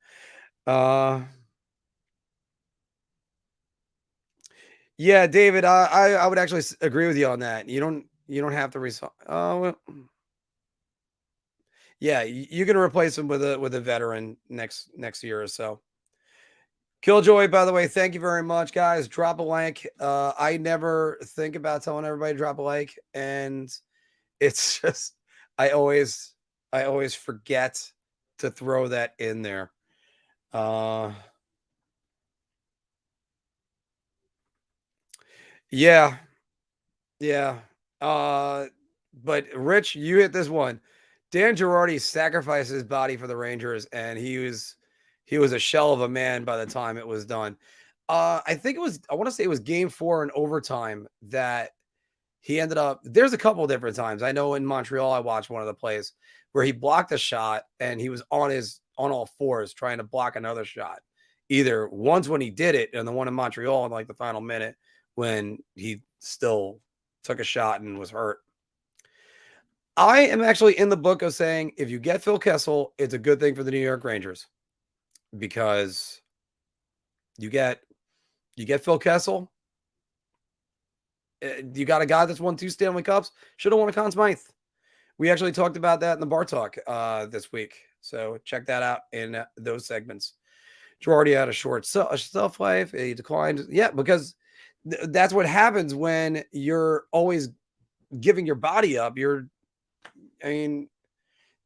Yeah, David, I would actually agree with you on that. You don't have to resign. Well, yeah, you can replace him with a veteran next year or so. Killjoy, by the way, thank you very much, guys. Drop a like. I never think about telling everybody to drop a like, and it's just I always forget to throw that in there. Yeah. But Rich, you hit this one. Dan Girardi sacrificed his body for the Rangers, and he was a shell of a man by the time it was done. I want to say it was game 4 in overtime that he ended up. There's a couple different times. I know in Montreal, I watched one of the plays where he blocked a shot and he was on all fours trying to block another shot. Either once when he did it, and the one in Montreal in like the final minute when he still took a shot and was hurt. I am actually in the book of saying if you get Phil Kessel, it's a good thing for the New York Rangers because you get Phil Kessel. You got a guy that's won 2 Stanley Cups, should have won a Conn Smythe. We actually talked about that in the bar talk this week. So check that out in those segments. Girardi had a short shelf life. He declined. Yeah, because that's what happens when you're always giving your body up. The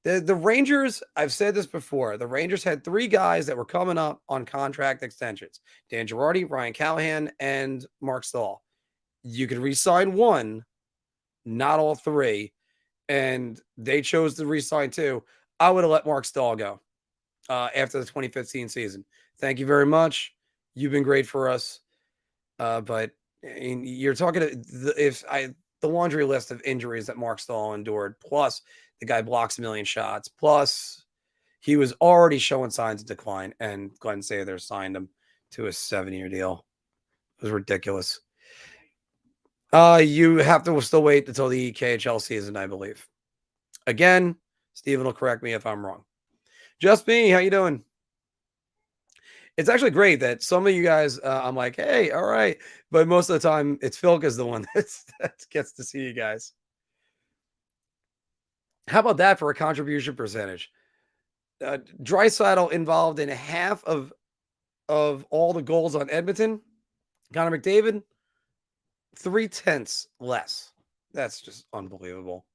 Rangers, I've said this before, the Rangers had 3 guys that were coming up on contract extensions. Dan Girardi, Ryan Callahan, and Mark Stahl. You could re-sign one, not all 3, and they chose to re-sign 2. I would have let Mark Stahl go after the 2015 season. Thank you very much. You've been great for us. But you're talking the laundry list of injuries that Mark Stahl endured, plus the guy blocks a million shots, plus he was already showing signs of decline, and Glenn Sather signed him to a 7-year deal. It was ridiculous. You have to still wait until the KHL season, I believe. Again, Steven will correct me if I'm wrong. Just me, how you doing? It's actually great that some of you guys, I'm like, hey, all right. But most of the time, it's Philka's the one that gets to see you guys. How about that for a contribution percentage? Draisaitl involved in half of all the goals on Edmonton. Connor McDavid, 0.3 less. That's just unbelievable.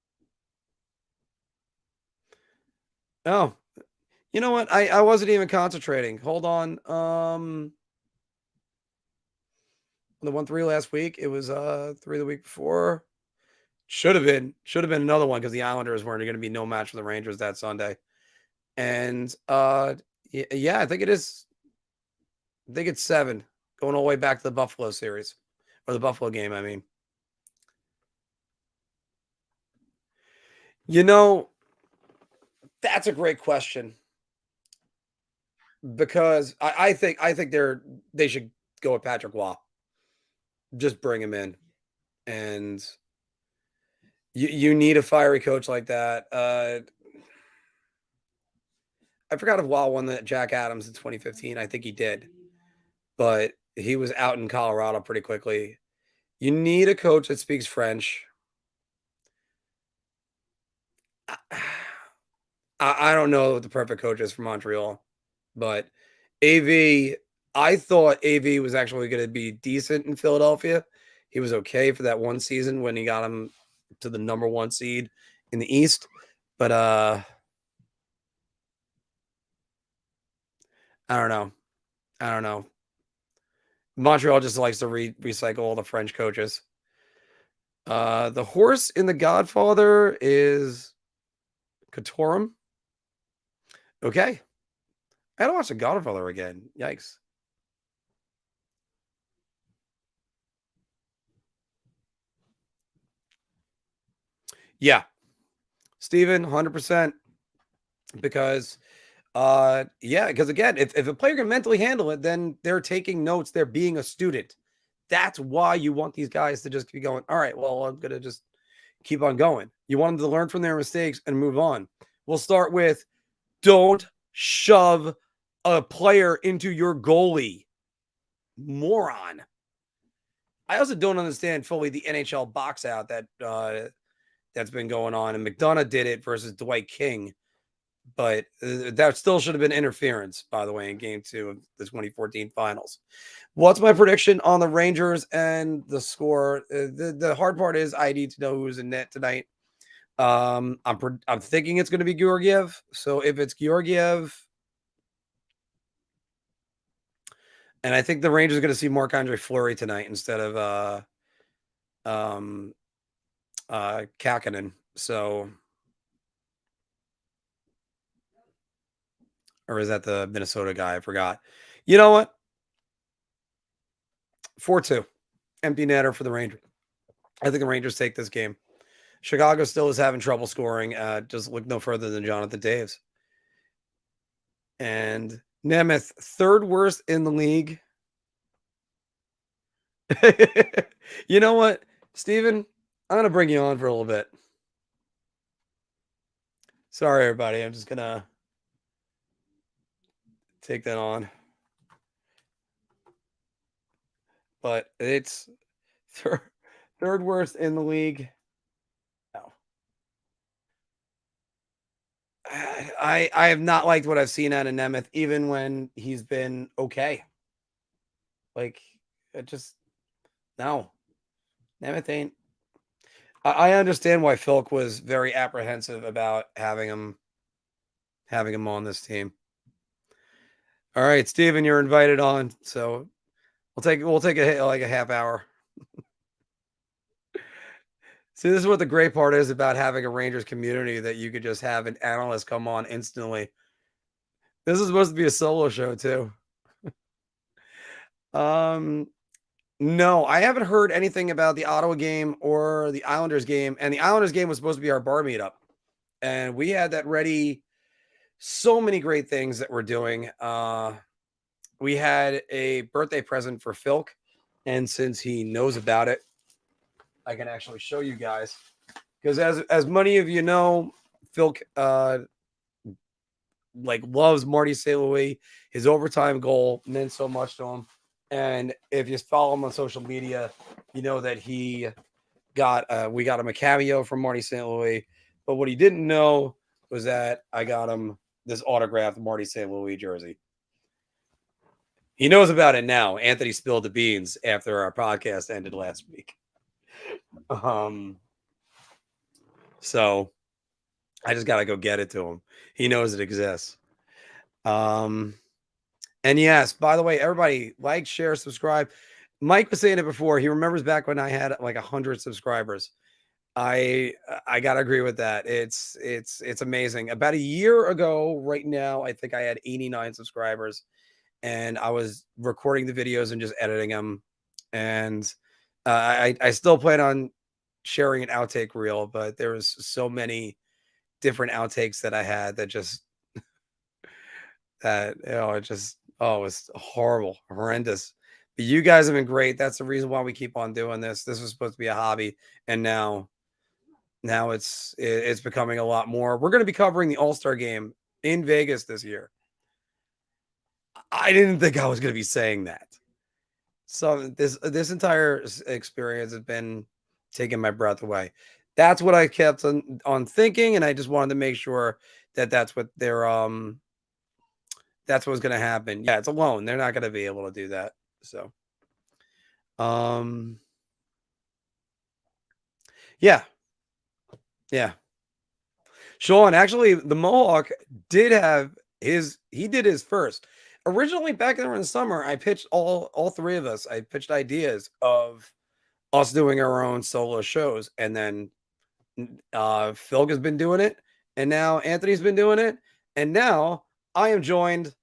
Oh, you know what? I wasn't even concentrating. Hold on. The 1-3 last week. It was 3 the week before. Should have been another one because the Islanders weren't going to be no match for the Rangers that Sunday. And yeah, I think it is. I think it's 7 going all the way back to the Buffalo series or the Buffalo game. I mean, that's a great question because I think they should go with Patrick Waugh. Just bring him in, and you need a fiery coach like that. I forgot if Waugh won the Jack Adams in 2015. I think he did, but he was out in Colorado pretty quickly. You need a coach that speaks French. I don't know what the perfect coach is for Montreal, but AV, I thought AV was actually going to be decent in Philadelphia. He was okay for that one season when he got him to the number 1 seed in the East. But I don't know. Montreal just likes to recycle all the French coaches. The horse in The Godfather is Katorum. Okay. I gotta watch The Godfather again. Yikes. Yeah. Steven, 100%. Because because again, if a player can mentally handle it, then they're taking notes, they're being a student. That's why you want these guys to just be going, all right, well, I'm gonna just keep on going. You want them to learn from their mistakes and move on. We'll start with don't shove a player into your goalie. Moron. I also don't understand fully the NHL box out that's been going on. And McDonough did it versus Dwight King. But that still should have been interference, by the way, in game 2 of the 2014 finals. What's my prediction on the Rangers and the score? The hard part is I need to know who's in net tonight. I'm thinking it's going to be Georgiev. So if it's Georgiev, and I think the Rangers are going to see Marc-Andre Fleury tonight instead of Kakkonen. So, or is that the Minnesota guy? I forgot. You know what? 4-2. Empty netter for the Rangers. I think the Rangers take this game. Chicago still is having trouble scoring. Just look no further than Jonathan Daves. And Nemeth, 3rd worst in the league. You know what, Steven? I'm going to bring you on for a little bit. Sorry, everybody. I'm just going to take that on. But it's 3rd worst in the league. No. I have not liked what I've seen out of Nemeth, even when he's been okay. Like, it just, no. Nemeth ain't. I understand why Philk was very apprehensive about having him on this team. All right, Steven, you're invited on. So we'll take a half hour. See, this is what the great part is about having a Rangers community, that you could just have an analyst come on instantly. This is supposed to be a solo show too. No, I haven't heard anything about the Ottawa game or the Islanders game. And the Islanders game was supposed to be our bar meetup. And we had that ready. So many great things that we're doing. We had a birthday present for Philk. And since he knows about it, I can actually show you guys. Because as many of you know, Philk loves Marty St. Louis. His overtime goal meant so much to him. And if you follow him on social media, you know that we got him a cameo from Marty St. Louis. But what he didn't know was that I got him this autographed Marty St. Louis jersey. He knows about it now. Anthony spilled the beans after our podcast ended last week. So I just gotta go get it to him. He knows it exists. And yes, by the way, everybody like, share, subscribe. Mike was saying it before. He remembers back when I had like 100 subscribers. I gotta agree with that. It's amazing. About a year ago, right now, I think I had 89 subscribers, and I was recording the videos and just editing them. And I still plan on sharing an outtake reel, but there was so many different outtakes that I had that just it was horrible, horrendous. But you guys have been great. That's the reason why we keep on doing this. This was supposed to be a hobby, and now it's becoming a lot more. We're going to be covering the All-Star game in Vegas this year. I didn't think I was going to be saying that. So this entire experience has been taking my breath away. That's what I kept on thinking, and I just wanted to make sure that that's what that's what's going to happen. Yeah, it's a loan. They're not going to be able to do that. So, yeah. Sean, actually, the Mohawk did his first. Originally, back there in the summer, I pitched all three of us. I pitched ideas of us doing our own solo shows, and then Phil has been doing it, and now Anthony's been doing it, and now I am joined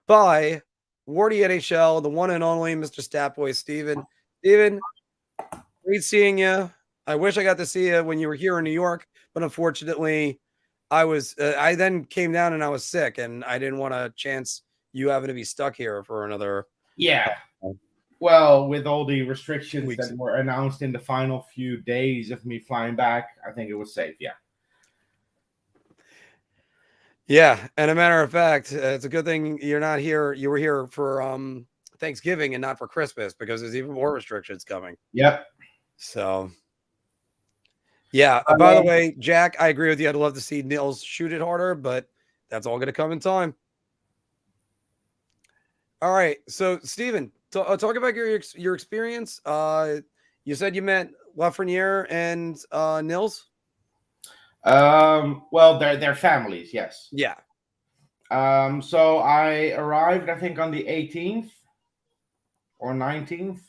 by Wardy NHL, the one and only Mr. Statboy Steven. Steven, great seeing you. I wish I got to see you when you were here in New York, but unfortunately, I then came down and I was sick, and I didn't want to chance you having to be stuck here for another. Yeah. Well, with all the restrictions that were announced in the final few days of me flying back, I think it was safe. Yeah. Yeah, and a matter of fact, it's a good thing you're not here. You were here for Thanksgiving and not for Christmas, because there's even more restrictions coming. Yep. So, yeah. By the way, Jack, I agree with you. I'd love to see Nils shoot it harder, but that's all going to come in time. All right. So, Steven, talk about your experience. You said you met Lafreniere and Nils. Well, they're families, yes. Yeah. So I arrived, I think, on the 18th or 19th.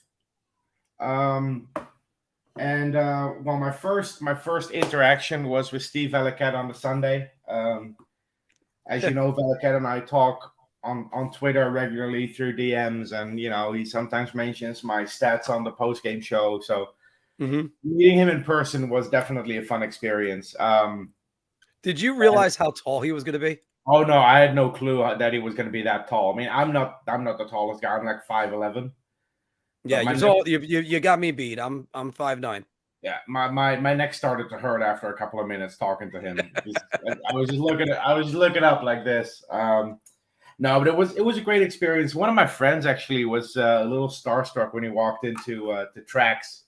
Well, my first interaction was with Steve Velikat on the Sunday. As you know, Velikat and I talk on Twitter regularly through DMs, and he sometimes mentions my stats on the post-game show. So meeting him in person was definitely a fun experience. Did you realize how tall he was going to be? Oh no, I had no clue that he was going to be that tall. I mean, I'm not the tallest guy. I'm like 5'11". Yeah, you got me beat. I'm 5'9". Yeah, my neck started to hurt after a couple of minutes talking to him. I was just looking up like this. No, but it was a great experience. One of my friends actually was a little starstruck when he walked into the tracks.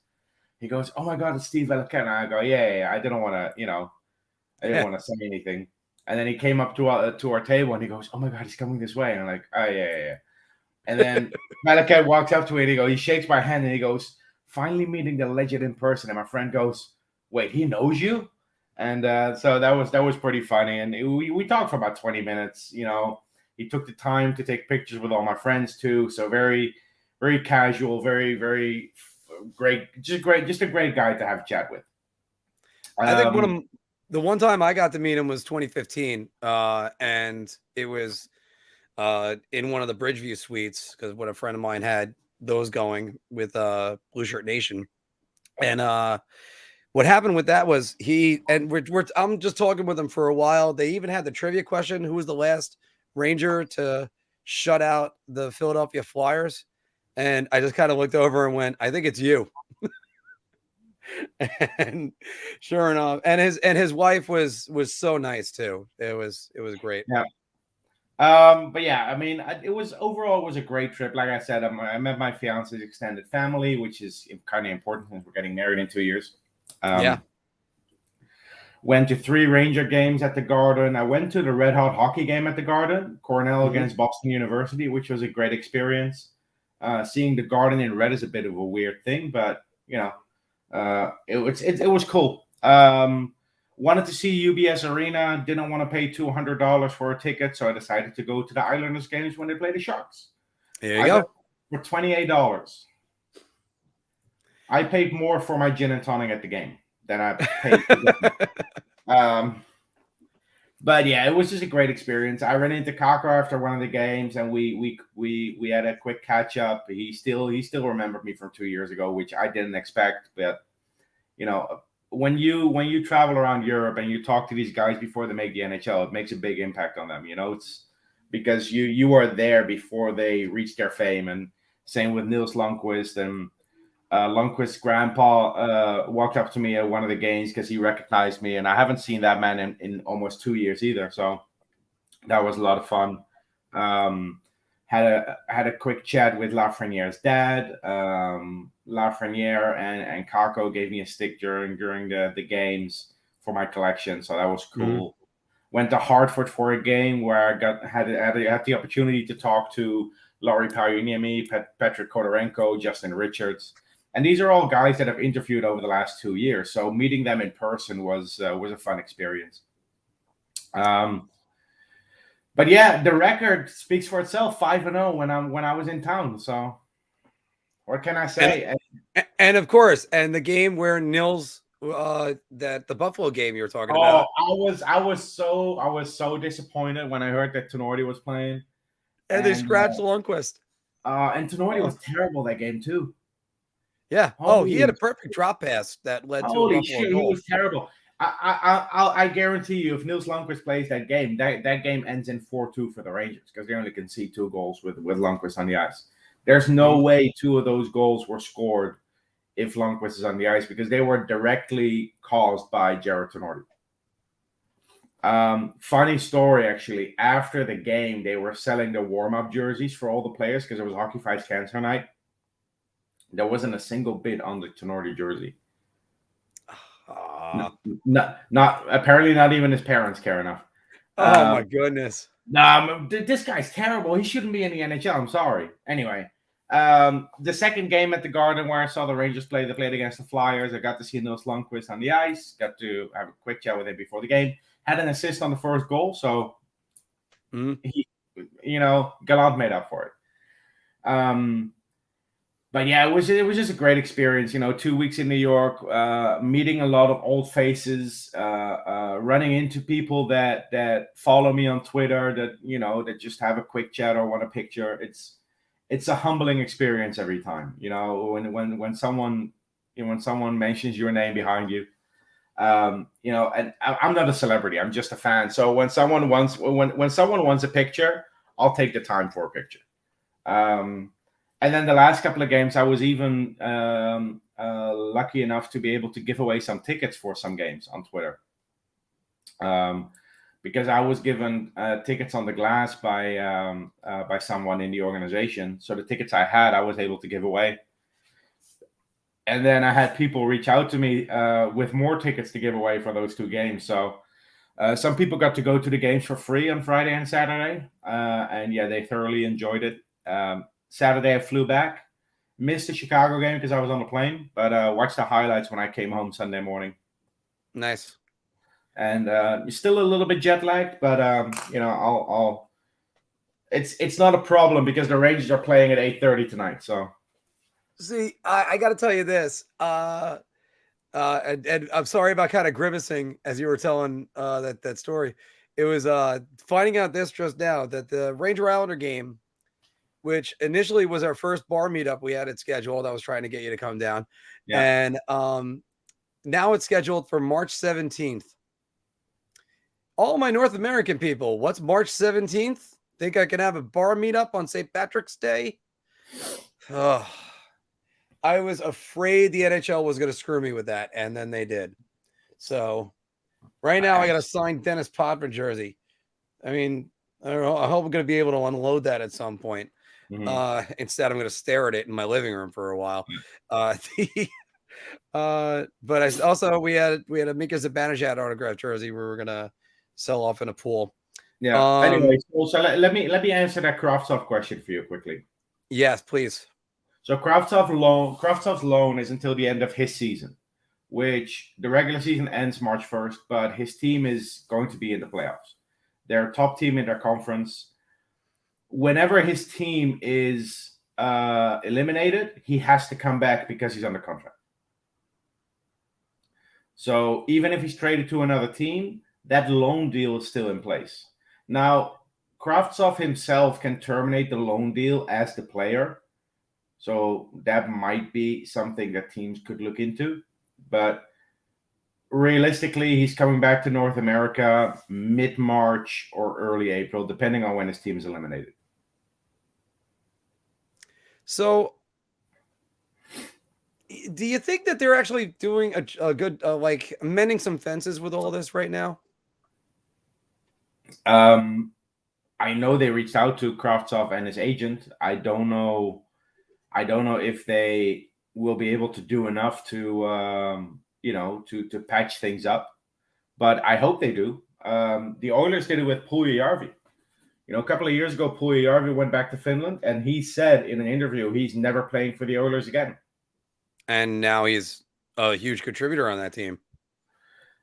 He goes, "Oh my God, it's Steve Velikat." And I go, "Yeah." I didn't want to, I didn't want to say anything. And then he came up to our table and he goes, "Oh my God, he's coming this way." And I'm like, "Oh yeah." And then Velikat walks up to me and he shakes my hand and he goes, "Finally meeting the legend in person." And my friend goes, "Wait, he knows you?" And so that was pretty funny. And we talked for about 20 minutes. He took the time to take pictures with all my friends too. So very, very casual, very, very great, just a great guy to have a chat with. I think the one time I got to meet him was 2015, and it was in one of the Bridgeview suites, because what a friend of mine had those going with Blue Shirt Nation. And what happened with that was I'm just talking with him for a while. They even had the trivia question: who was the last Ranger to shut out the Philadelphia Flyers? And I just kind of looked over and went, "I think it's you." And sure enough, and his wife was so nice too. It was great. Yeah. But yeah, I mean, it was a great trip. Like I said, I met my fiance's extended family, which is kind of important since we're getting married in 2 years. Yeah. Went to 3 Ranger games at the Garden. I went to the Red Hot hockey game at the Garden, Cornell against Boston University, which was a great experience. Seeing the Garden in red is a bit of a weird thing, but it was cool. Wanted to see UBS Arena. Didn't want to pay $200 for a ticket, so I decided to go to the Islanders games when they play the Sharks. There you go. For $28. I paid more for my gin and tonic at the game than I paid. But yeah, it was just a great experience. I ran into Kakko after one of the games, and we had a quick catch up. He still remembered me from 2 years ago, which I didn't expect. But when you travel around Europe and you talk to these guys before they make the NHL, it makes a big impact on them. It's because you are there before they reach their fame. And same with Nils Lundqvist, and Lundqvist's grandpa walked up to me at one of the games because he recognized me, and I haven't seen that man in almost 2 years either. So that was a lot of fun. Had a quick chat with Lafreniere's dad. Lafreniere and Kakko gave me a stick during the games for my collection, so that was cool. Went to Hartford for a game where I had the opportunity to talk to Lauri Pärjuniemi, Patrick Kodorenko, Justin Richards. And these are all guys that I've interviewed over the last 2 years. So meeting them in person was a fun experience. But yeah, the record speaks for itself. 5-0 when I was in town. So what can I say? And of course, and the game where Nils, the Buffalo game you were talking about. I was so disappointed when I heard that Tinordi was playing. And they scratched Lundqvist. And Tinordi was terrible that game too. Yeah. He had a perfect drop pass that led to a Buffalo shit, goal. He was terrible. I guarantee you, if Nils Lundqvist plays that game, that game ends in 4-2 for the Rangers because they only concede 2 goals with Lundqvist on the ice. There's no way 2 of those goals were scored if Lundqvist is on the ice because they were directly caused by Jarred Tinordi. Funny story, actually. After the game, they were selling the warm-up jerseys for all the players because it was Hockey Fights Cancer Night. There wasn't a single bid on the Tinordi jersey. Apparently not even his parents care enough. Oh my goodness. This guy's terrible. He shouldn't be in the NHL. I'm sorry. Anyway, the second game at the Garden where I saw the Rangers play, they played against the Flyers. I got to see Nils Lundqvist on the ice. Got to have a quick chat with him before the game. Had an assist on the first goal, so he, Gallant made up for it. But yeah, it was just a great experience. 2 weeks in New York, meeting a lot of old faces, running into people that follow me on Twitter, that just have a quick chat or want a picture. It's a humbling experience every time. When someone mentions your name behind you. And I'm not a celebrity. I'm just a fan. So when someone wants a picture, I'll take the time for a picture. And then the last couple of games, I was even lucky enough to be able to give away some tickets for some games on Twitter. Because I was given tickets on the glass by someone in the organization. So the tickets I had, I was able to give away. And then I had people reach out to me with more tickets to give away for those 2 games. So some people got to go to the games for free on Friday and Saturday. And yeah, they thoroughly enjoyed it. Saturday, I flew back. Missed the Chicago game because I was on the plane. But watched the highlights when I came home Sunday morning. Nice. And still a little bit jet lagged. But, I'll it's not a problem because the Rangers are playing at 8:30 tonight. So. See, I got to tell you this, and I'm sorry about kind of grimacing as you were telling that story. It was finding out this just now that the Ranger Islander game, which initially was our first bar meetup we had it scheduled. I was trying to get you to come down, and now it's scheduled for March 17th. All my North American people, what's March 17th? Think I can have a bar meetup on St. Patrick's Day? Oh. I was afraid the NHL was going to screw me with that, and then they did. So right now I got a signed Dennis Potvin jersey. I mean, I don't know. I hope I'm going to be able to unload that at some point. Instead, I'm going to stare at it in my living room for a while. But I also we had a Mika Zibanejad autograph jersey we were gonna sell off in a pool. Yeah. Anyway, so let me answer that Kravtsov question for you quickly. Yes, please. So Kravtsov's loan is until the end of his season, which the regular season ends March 1st, but his team is going to be in the playoffs. They're a top team in their conference. Whenever his team is eliminated, he has to come back because he's under contract. So even if he's traded to another team, that loan deal is still in place. Now, Kravtsov himself can terminate the loan deal as the player. So that might be something that teams could look into. But realistically, he's coming back to North America mid-March or early April, depending on when his team is eliminated. So, do you think that they're actually doing a good, like, mending some fences with all this right now? I know they reached out to Kravtsov and his agent. I don't know if they will be able to do enough to to patch things up, but I hope they do. The Oilers did it with Pullock. A couple of years ago, Pullock went back to Finland, and he said in an interview he's never playing for the Oilers again. And now he's a huge contributor on that team.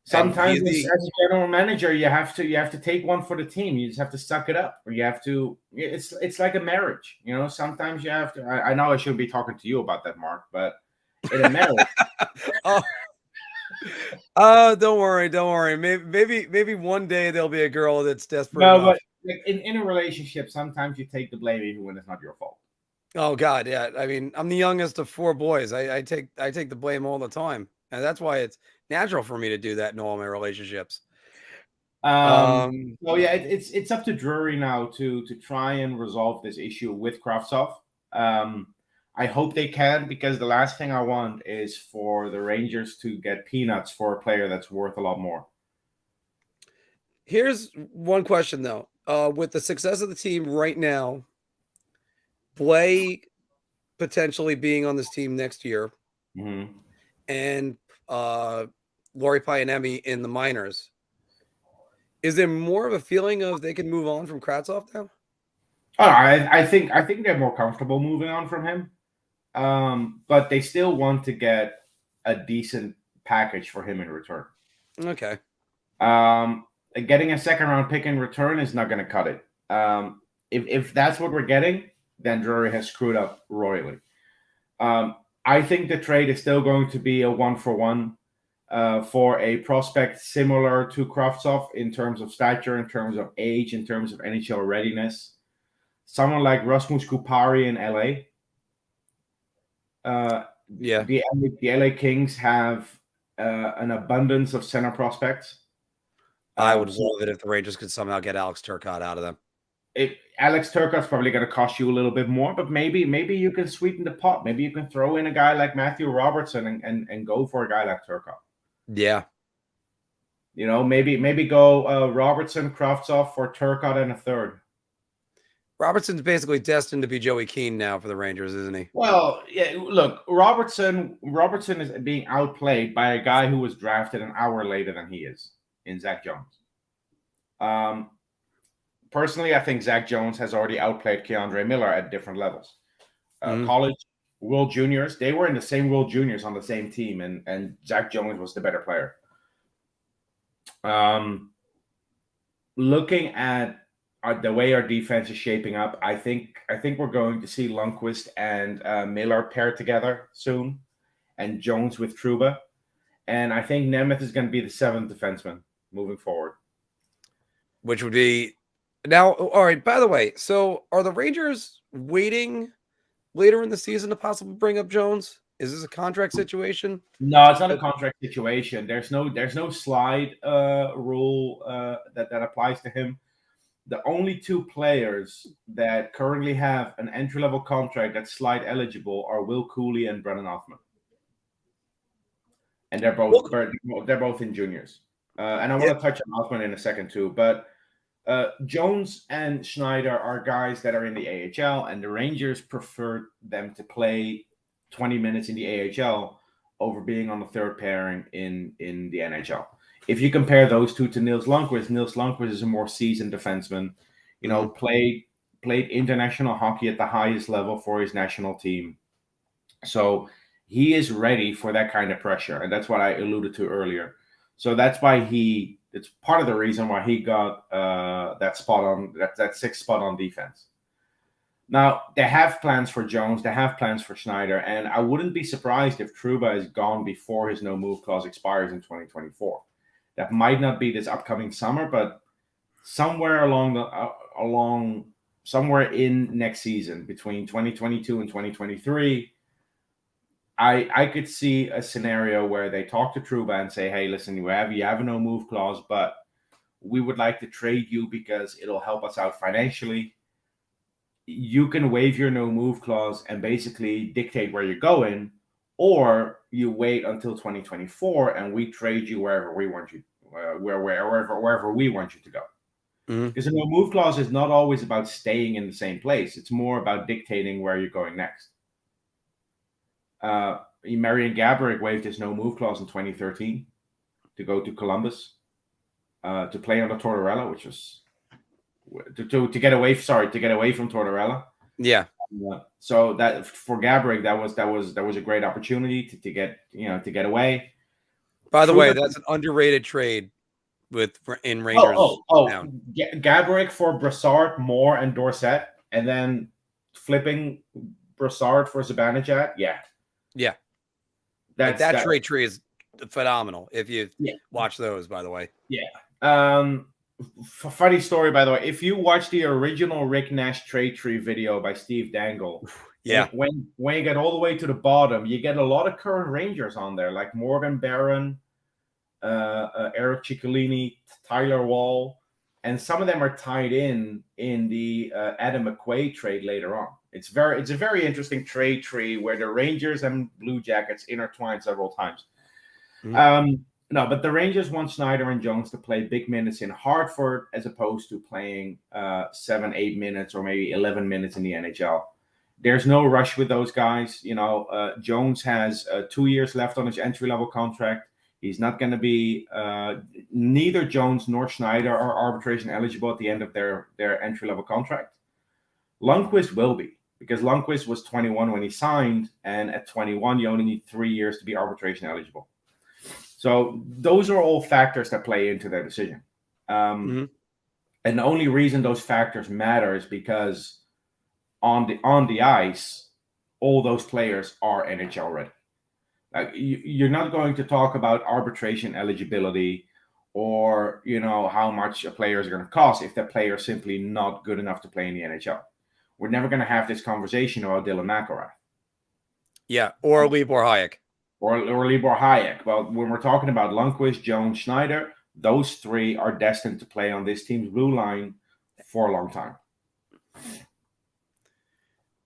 Sometimes as a general manager, you have to take one for the team. You just have to suck it up, or you have to. It's like a marriage, Sometimes you have to. I know I shouldn't be talking to you about that, Mark, but in a marriage. Don't worry. Maybe one day there'll be a girl that's desperate. No, but in a relationship, sometimes you take the blame even when it's not your fault. Oh God, yeah. I mean, I'm the youngest of 4 boys. I take the blame all the time, and that's why it's natural for me to do that in all my relationships. So yeah, it's up to Drury now to try and resolve this issue with Kravtsov. I hope they can, because the last thing I want is for the Rangers to get peanuts for a player that's worth a lot more. Here's one question though. With the success of the team right now, Blake potentially being on this team next year, and Lauri Paianiemi in the minors, is there more of a feeling of they can move on from Kravtsov now? Oh, I think they're more comfortable moving on from him, but they still want to get a decent package for him in return. Okay. Getting a second-round pick in return is not going to cut it. If that's what we're getting, then Drury has screwed up royally. I think the trade is still going to be a 1-for-1 for a prospect similar to Kravtsov in terms of stature, in terms of age, in terms of NHL readiness. Someone like Rasmus Kupari in LA. The LA Kings have an abundance of center prospects. I would love it if the Rangers could somehow get Alex Turcotte out of them. Alex Turcotte's probably going to cost you a little bit more, but maybe you can sweeten the pot. Maybe you can throw in a guy like Matthew Robertson and go for a guy like Turcotte. Yeah. Maybe go Robertson, Kravtsov for Turcotte and a third. Robertson's basically destined to be Joey Keane now for the Rangers, isn't he? Well, yeah, look, Robertson is being outplayed by a guy who was drafted an hour later than he is, in Zach Jones. Personally, I think Zach Jones has already outplayed Keandre Miller at different levels. College, World Juniors, they were in the same World Juniors on the same team, and Zach Jones was the better player. Looking at the way our defense is shaping up, I think we're going to see Lundqvist and Miller paired together soon, and Jones with Trouba. And I think Nemeth is going to be the 7th defenseman moving forward. Which would be... Now, all right, by the way, so are the Rangers waiting later in the season to possibly bring up Jones? Is this a contract situation? No, it's not a contract situation. There's no slide rule that applies to him. The only 2 players that currently have an entry-level contract that's slide eligible are Will Cooley and Brennan Hoffman. And they're both in juniors. And I want to touch on Hoffman in a second too, but Jones and Schneider are guys that are in the AHL, and the Rangers prefer them to play 20 minutes in the AHL over being on the third pairing in the NHL. If you compare those two to Niels Lundqvist is a more seasoned defenseman. You know, played international hockey at the highest level for his national team. So he is ready for that kind of pressure, and that's what I alluded to earlier. So that's why it's part of the reason why he got that spot on that sixth spot on defense. Now, they have plans for Jones, they have plans for Schneider, and I wouldn't be surprised if Trouba is gone before his no-move clause expires in 2024. That might not be this upcoming summer, but somewhere somewhere in next season, between 2022 and 2023, I could see a scenario where they talk to Trouba and say, hey, listen, you have a no-move clause, but we would like to trade you because it'll help us out financially. You can waive your no-move clause and basically dictate where you're going, or you wait until 2024 and we trade you wherever we want you, wherever we want you to go. Because a no-move clause is not always about staying in the same place. It's more about dictating where you're going next. Marian Gaborik waived his no-move clause in 2013 to go to Columbus to play under Tortorella, which was to get away from Tortorella. Yeah. So that for Gaborik, that was a great opportunity to get away. By the way, that's an underrated trade in Rangers. Gaborik for Brassard, Moore, and Dorsett, and then flipping Brassard for Zibanejad. Yeah. That trade tree is phenomenal. If you watch those, by the way. Yeah. Funny story, by the way. If you watch the original Rick Nash trade tree video by Steve Dangle, when you get all the way to the bottom, you get a lot of current Rangers on there, like Morgan Barron, Eric Ciccolini, Tyler Wall, and some of them are tied in the Adam McQuaid trade later on. It's a very interesting trade tree where the Rangers and Blue Jackets intertwine several times. No, but the Rangers want Schneider and Jones to play big minutes in Hartford as opposed to playing 7-8 minutes or maybe 11 minutes in the NHL. There's no rush with those guys. You know, Jones has 2 years left on his entry-level contract. He's not going to be neither Jones nor Schneider are arbitration eligible at the end of their entry-level contract. Lundqvist will be, because Lundqvist was 21 when he signed, and at 21, you only need 3 years to be arbitration eligible. So those are all factors that play into their decision. And the only reason those factors matter is because on the ice, all those players are NHL ready. Like, you're not going to talk about arbitration eligibility or, you know, how much a player is going to cost if that player is simply not good enough to play in the NHL. We're never going to have this conversation about Dylan McElrath. Yeah, or Libor Hayek. Or Libor Hayek. Well, when we're talking about Lundqvist, Jones, Schneider, those three are destined to play on this team's blue line for a long time.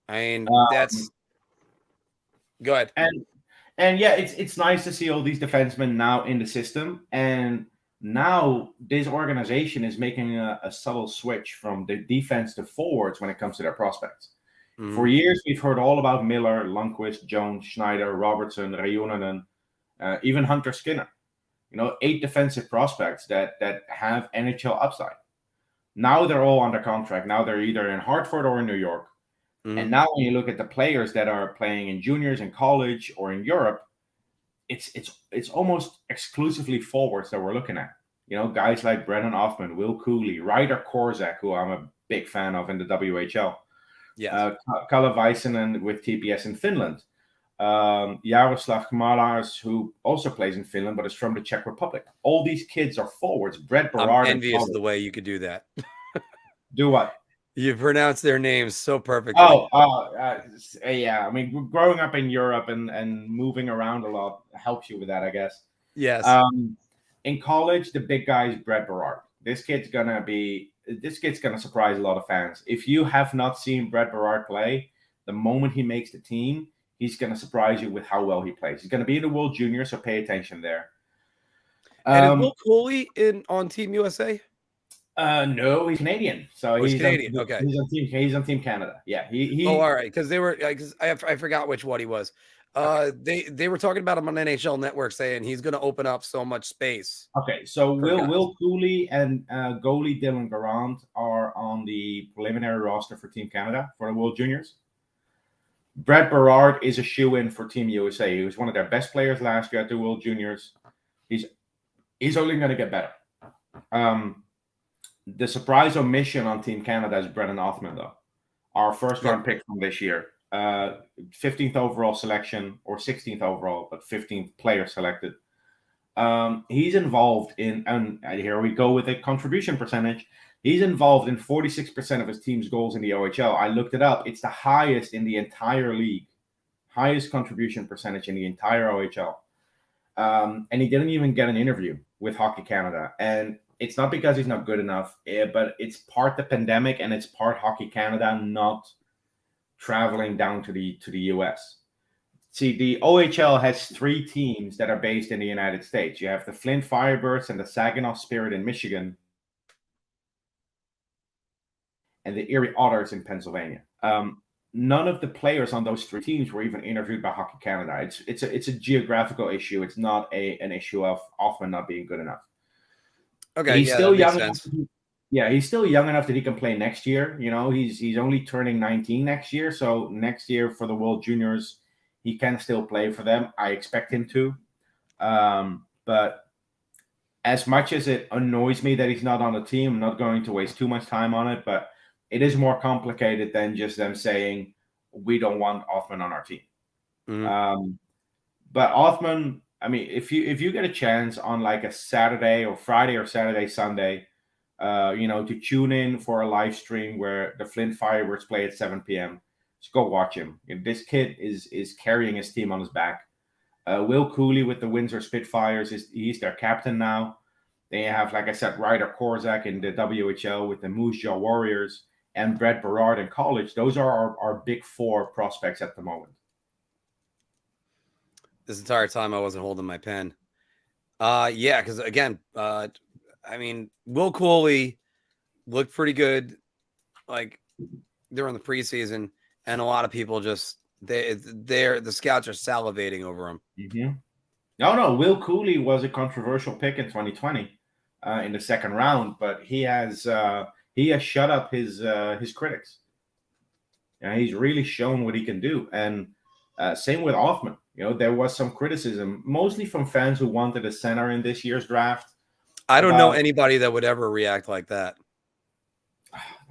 I mean, that's... Go ahead. And yeah, it's nice to see all these defensemen now in the system. And now this organization is making a subtle switch from the defense to forwards when it comes to their prospects. For years, we've heard all about Miller, Lundqvist, Jones, Schneider, Robertson, Reijonen, even Hunter Skinner. You know, 8 defensive prospects that have NHL upside. Now they're all under contract. Now they're either in Hartford or in New York. And now when you look at the players that are playing in juniors in college or in Europe, it's almost exclusively forwards that we're looking at. You know, guys like Brennan Hoffman, Will Cooley, Ryder Korzak, who I'm a big fan of in the WHL. Yeah, Kalle Väisänen with TPS in Finland. Jaroslav Kmalas, who also plays in Finland but is from the Czech Republic. All these kids are forwards. Brett Berard. I'm envious of the way you could do that. Do what? You pronounce their names so perfectly. Yeah. I mean, growing up in Europe and moving around a lot helps you with that, I guess. Yes. In college, the big guy is Brett Berard. This kid's gonna surprise a lot of fans. If you have not seen Brett Berard play, the moment he makes the team, he's gonna surprise you with how well he plays. He's gonna be in the World Junior, so pay attention there. And is Will Cooley on Team USA? No, he's Canadian. So he's Canadian. Okay, he's on Team Canada. Yeah, he. Oh, all right. Because they were. Because I forgot which one he was. They were talking about him on NHL Network saying he's going to open up so much space. Okay, so for guys. Will Cooley and goalie Dylan Garand are on the preliminary roster for Team Canada for the World Juniors. Brett Berard is a shoe-in for Team USA. He was one of their best players last year at the World Juniors. He's only going to get better. The surprise omission on Team Canada is Brennan Othman, though. Our first-round pick from this year. 15th overall selection, or 16th overall, but 15th player selected. He's involved in, and here we go with a contribution percentage. He's involved in 46% of his team's goals in the OHL. I looked it up. It's the highest in the entire league. Highest contribution percentage in the entire OHL. And he didn't even get an interview with Hockey Canada. And it's not because he's not good enough, but it's part the pandemic and it's part Hockey Canada not traveling down to the US. See, the OHL has 3 teams that are based in the United States. You have the Flint Firebirds and the Saginaw Spirit in Michigan, and the Erie Otters in Pennsylvania. None of the players on those 3 teams were even interviewed by Hockey Canada. It's a geographical issue. It's not an issue of Othman not being good enough. Okay, he's still young enough. Yeah, he's still young enough that he can play next year. You know, he's only turning 19 next year, so next year for the World Juniors, he can still play for them. I expect him to. But as much as it annoys me that he's not on the team, I'm not going to waste too much time on it. But it is more complicated than just them saying, we don't want Othman on our team. Mm-hmm. But Othman, I mean, if you get a chance on like a Saturday or Friday or Saturday, Sunday, to tune in for a live stream where the Flint Firebirds play at 7 p.m., just go watch him. This kid is carrying his team on his back. Will Cooley with the Windsor Spitfires, he's their captain now. They have, like I said, Ryder Korzak in the WHL with the Moose Jaw Warriors, and Brett Berard in college. Those are our big 4 prospects at the moment. This entire time I wasn't holding my pen. Yeah, because again, I mean, Will Cooley looked pretty good, like during the preseason, and a lot of people just the scouts are salivating over him. Mm-hmm. No, Will Cooley was a controversial pick in 2020 in the second round, but he has shut up his critics. And he's really shown what he can do. And same with Othman. There was some criticism, mostly from fans who wanted a center in this year's draft. I don't know anybody that would ever react like that,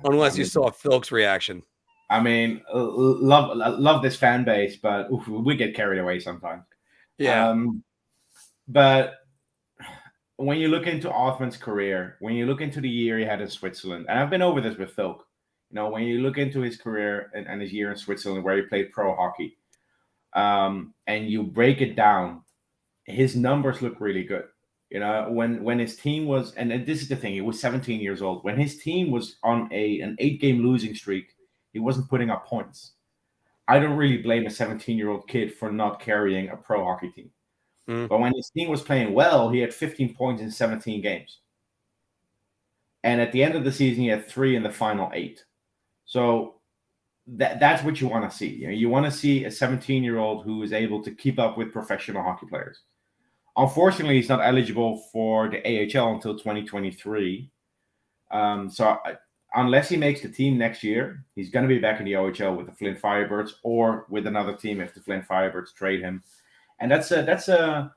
unless you saw Phil's reaction. I mean, love this fan base, but we get carried away sometimes. Yeah. But when you look into Othman's career, when you look into the year he had in Switzerland, and I've been over this with Phil, when you look into his career and his year in Switzerland where he played pro hockey, and you break it down, his numbers look really good. When his team was, and this is the thing, he was 17 years old. When his team was on an 8-game losing streak, he wasn't putting up points. I don't really blame a 17-year-old kid for not carrying a pro hockey team. But when his team was playing well, he had 15 points in 17 games. And at the end of the season, he had 3 in the final 8. So that's what you want to see. You want to see a 17-year-old who is able to keep up with professional hockey players. Unfortunately, he's not eligible for the AHL until 2023. Unless he makes the team next year, he's going to be back in the OHL with the Flint Firebirds or with another team if the Flint Firebirds trade him. And there's a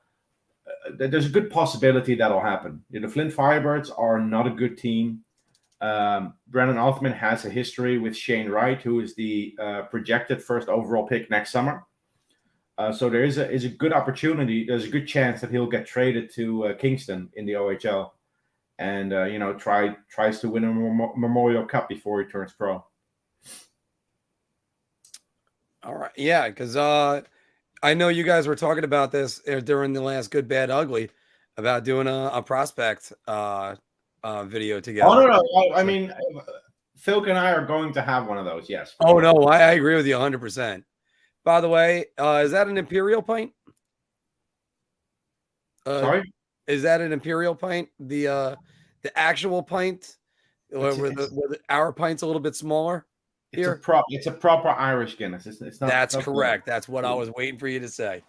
good possibility that'll happen. The Flint Firebirds are not a good team. Brennan Othman has a history with Shane Wright, who is the projected first overall pick next summer. So there is a good opportunity. There's a good chance that he'll get traded to Kingston in the OHL, and tries to win a Memorial Cup before he turns pro. All right, yeah, because I know you guys were talking about this during the last Good, Bad, Ugly about doing a prospect video together. Oh no! I mean, Phil and I are going to have one of those. Yes. Oh no, I agree with you 100%. By the way, is that an Imperial pint? Sorry? Is that an Imperial pint? The actual pint, where our pint's a little bit smaller? here? It's a proper Irish Guinness. It's not. That's not correct. That's what I was waiting for you to say.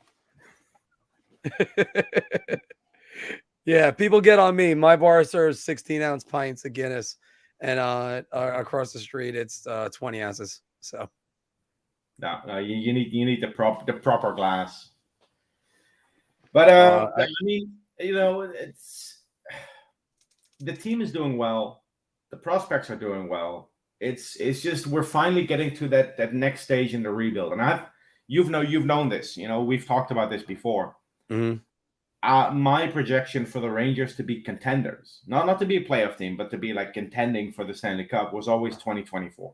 Yeah, people get on me. My bar serves 16-ounce pints of Guinness, and across the street it's 20 ounces. So no, you need the proper glass. But I mean, it's the team is doing well. The prospects are doing well. It's just we're finally getting to that next stage in the rebuild, and you've known this. We've talked about this before. Mm-hmm. My projection for the Rangers to be contenders, not to be a playoff team, but to be like contending for the Stanley Cup, was always 2024,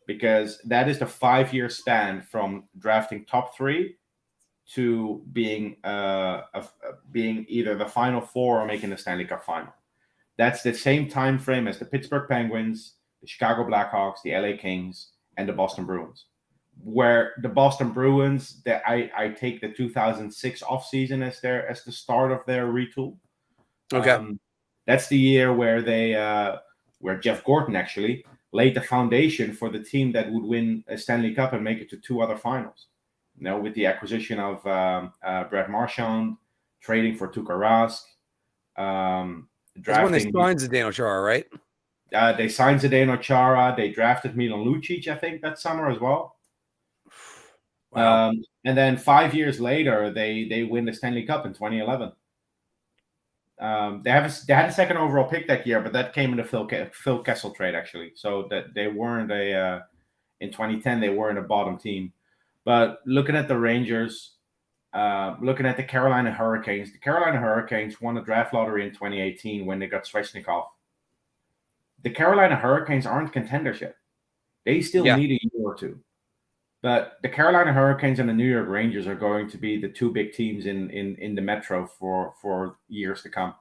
because that is the 5-year span from drafting top 3 to being either the Final Four or making the Stanley Cup final. That's the same time frame as the Pittsburgh Penguins, the Chicago Blackhawks, the LA Kings, and the Boston Bruins. Where the Boston Bruins, that I take the 2006 offseason as the start of their retool. Okay. That's the year where where Jeff Gorton actually laid the foundation for the team that would win a Stanley Cup and make it to 2 other finals. With the acquisition of Brett Marchand, trading for Tuukka Rask, That's when they signed Zdeno Chara, right? They signed Zdeno Chara. They drafted Milan Lucic, I think, that summer as well. Wow. And then 5 years later, they win the Stanley Cup in 2011. They had a second overall pick that year, but that came in the Phil Kessel trade, actually. So that they weren't in 2010, they weren't a bottom team. But looking at the Rangers, looking at the Carolina Hurricanes won the draft lottery in 2018 when they got Svechnikov. The Carolina Hurricanes aren't contenders yet. They still need a year or two. But the Carolina Hurricanes and the New York Rangers are going to be the 2 big teams in the Metro for years to come.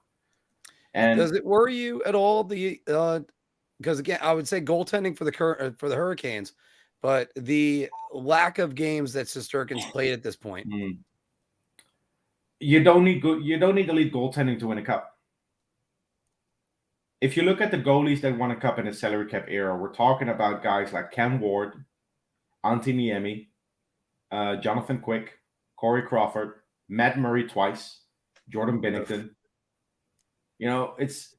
And does it worry you at all? Because again, I would say goaltending for the Hurricanes, but the lack of games that Shesterkin's played at this point. You don't need elite goaltending to win a cup. If you look at the goalies that won a cup in the salary cap era, we're talking about guys like Ken Ward, Antti Niemi, Jonathan Quick, Corey Crawford, Matt Murray twice, Jordan Binnington. It's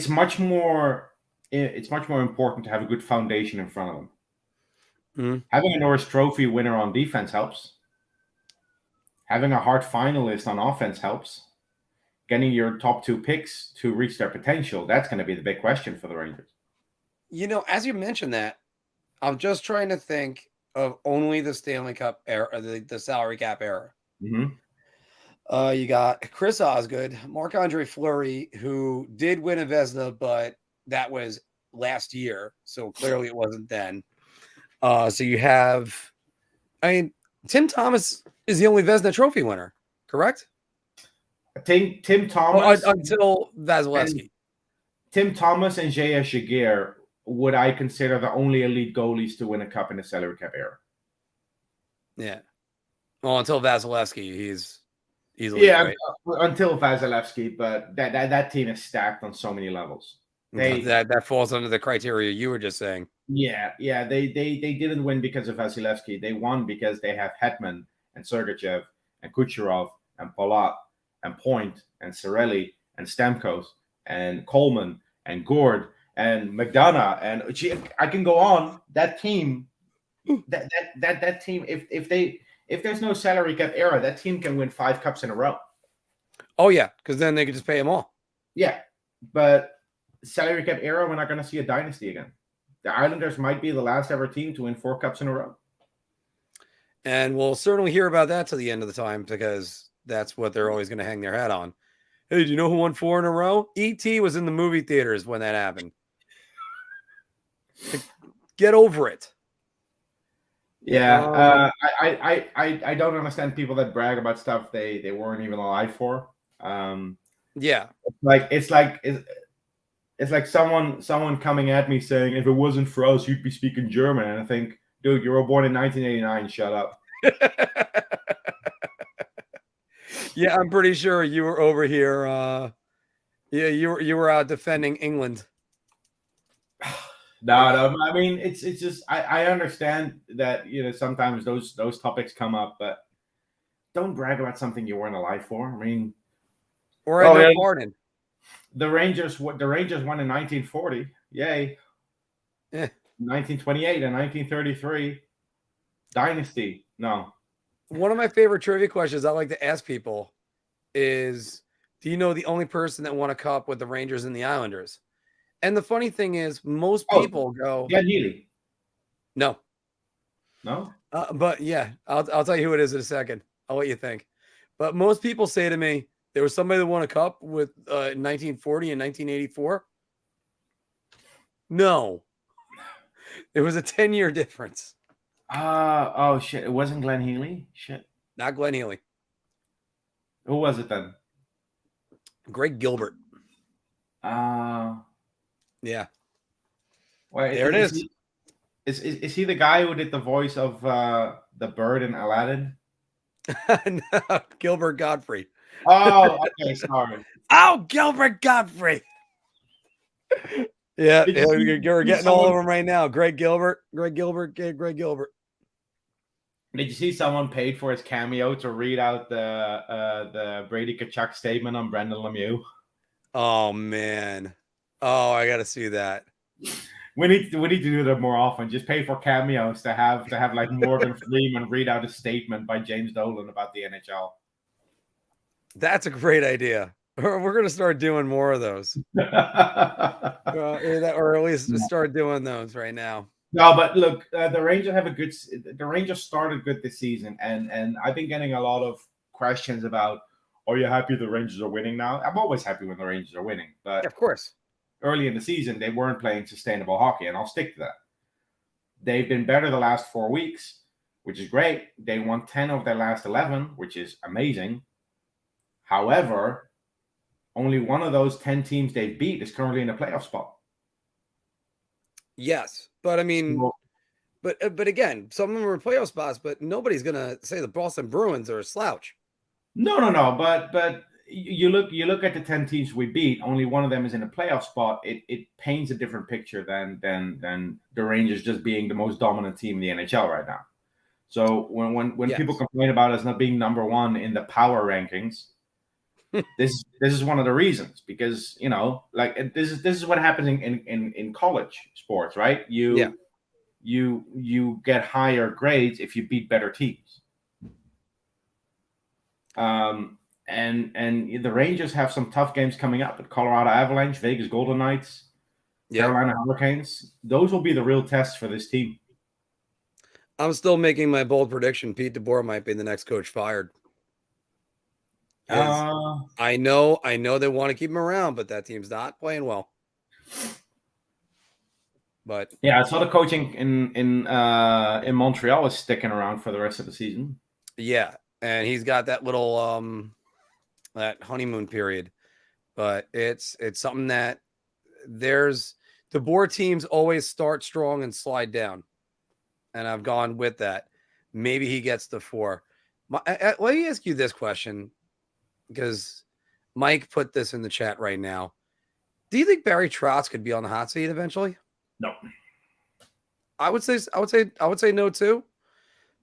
much more important to have a good foundation in front of them. Mm-hmm. Having a Norris Trophy winner on defense helps. Having a Hart finalist on offense helps. Getting your top 2 picks to reach their potential, that's going to be the big question for the Rangers. As you mentioned that, I'm just trying to think of only the Stanley Cup era, the salary cap era. Mm-hmm. You got Chris Osgood, Marc-Andre Fleury, who did win a Vezina, but that was last year, so clearly it wasn't then. So you have, Tim Thomas is the only Vezina Trophy winner, correct? I think Tim Thomas until Vasilevsky. Tim Thomas and J.S. Jaguar would I consider the only elite goalies to win a cup in the salary cap era. Yeah. Well, until Vasilevsky, he's elite, right? Until Vasilevsky, but that team is stacked on so many levels. That falls under the criteria you were just saying. Yeah. They didn't win because of Vasilevsky. They won because they have Hetman and Sergachev and Kucherov and Pullock and Point and Cirelli and Stamkos and Coleman and Gord and McDonough and I can go on. That team, that team, if there's no salary cap era, that team can win 5 cups in a row. Oh yeah, because then they could just pay them all. Yeah, but salary cap era, we're not going to see a dynasty again. The Islanders might be the last ever team to win 4 cups in a row. And we'll certainly hear about that to the end of the time because that's what they're always going to hang their hat on. Hey, do you know who won 4 in a row? E.T. was in the movie theaters when that happened. Get over it. Yeah, I don't understand people that brag about stuff they weren't even alive for. Yeah, it's like someone coming at me saying, if it wasn't for us, you'd be speaking German. And I think, dude, you were born in 1989. Shut up. Yeah, I'm pretty sure you were over here. You were out defending England. No. I mean, it's just I understand that sometimes those topics come up, but don't brag about something you weren't alive for. I mean, Or had no part in. The Rangers won in 1940. Yay. 1928 and 1933. Dynasty. No. One of my favorite trivia questions I like to ask people is, do you know the only person that won a cup with the Rangers and the Islanders? And the funny thing is, most people go, yeah, Neely. No. But yeah, I'll tell you who it is in a second. I'll let you think. But most people say to me, there was somebody that won a cup with 1940 and 1984. No. It was a 10-year difference. Oh, shit. It wasn't Glenn Healy? Shit. Not Glenn Healy. Who was it then? Greg Gilbert. Yeah. Wait, there it is. Is he the guy who did the voice of the bird in Aladdin? No, Gilbert Godfrey. Oh, okay, sorry. Oh, Gilbert Godfrey. Yeah, you're getting all of them right now. Greg Gilbert. Did you see someone paid for his cameo to read out the Brady Tkachuk statement on Brendan Lemieux? Oh man. Oh, I got to see that. We need to do that more often. Just pay for cameos to have like Morgan Freeman read out a statement by James Dolan about the NHL. That's a great idea. We're going to start doing more of those. Or at least start doing those right now. No, but look, the Rangers started good this season, and I've been getting a lot of questions about, are you happy the Rangers are winning now? I'm always happy when the Rangers are winning, but of course, early in the season they weren't playing sustainable hockey, and I'll stick to that. They've been better the last 4 weeks, which is great. They won 10 of their last 11, which is amazing. However, only one of those 10 teams they've beat is currently in a playoff spot. Yes, but I mean, but again, some of them are playoff spots, but nobody's gonna say the Boston Bruins are a slouch. No. But you look at the 10 teams we beat. Only one of them is in a playoff spot. It paints a different picture than the Rangers just being the most dominant team in the NHL right now. So when yes. people complain about us not being number one in the power rankings. This is one of the reasons, because like this is what happens in college sports, right? You get higher grades if you beat better teams. And the Rangers have some tough games coming up: at Colorado Avalanche, Vegas Golden Knights, Carolina Hurricanes. Those will be the real tests for this team. I'm still making my bold prediction: Pete DeBoer might be the next coach fired. I know they want to keep him around, but that team's not playing well. But yeah, I saw the coaching in Montreal is sticking around for the rest of the season. Yeah, and he's got that little that honeymoon period, but it's something that the DeBoer teams always start strong and slide down, and I've gone with that. Maybe he gets to 4. Let me ask you this question, because Mike put this in the chat right now. Do you think Barry Trotz could be on the hot seat eventually? No. I would say no too.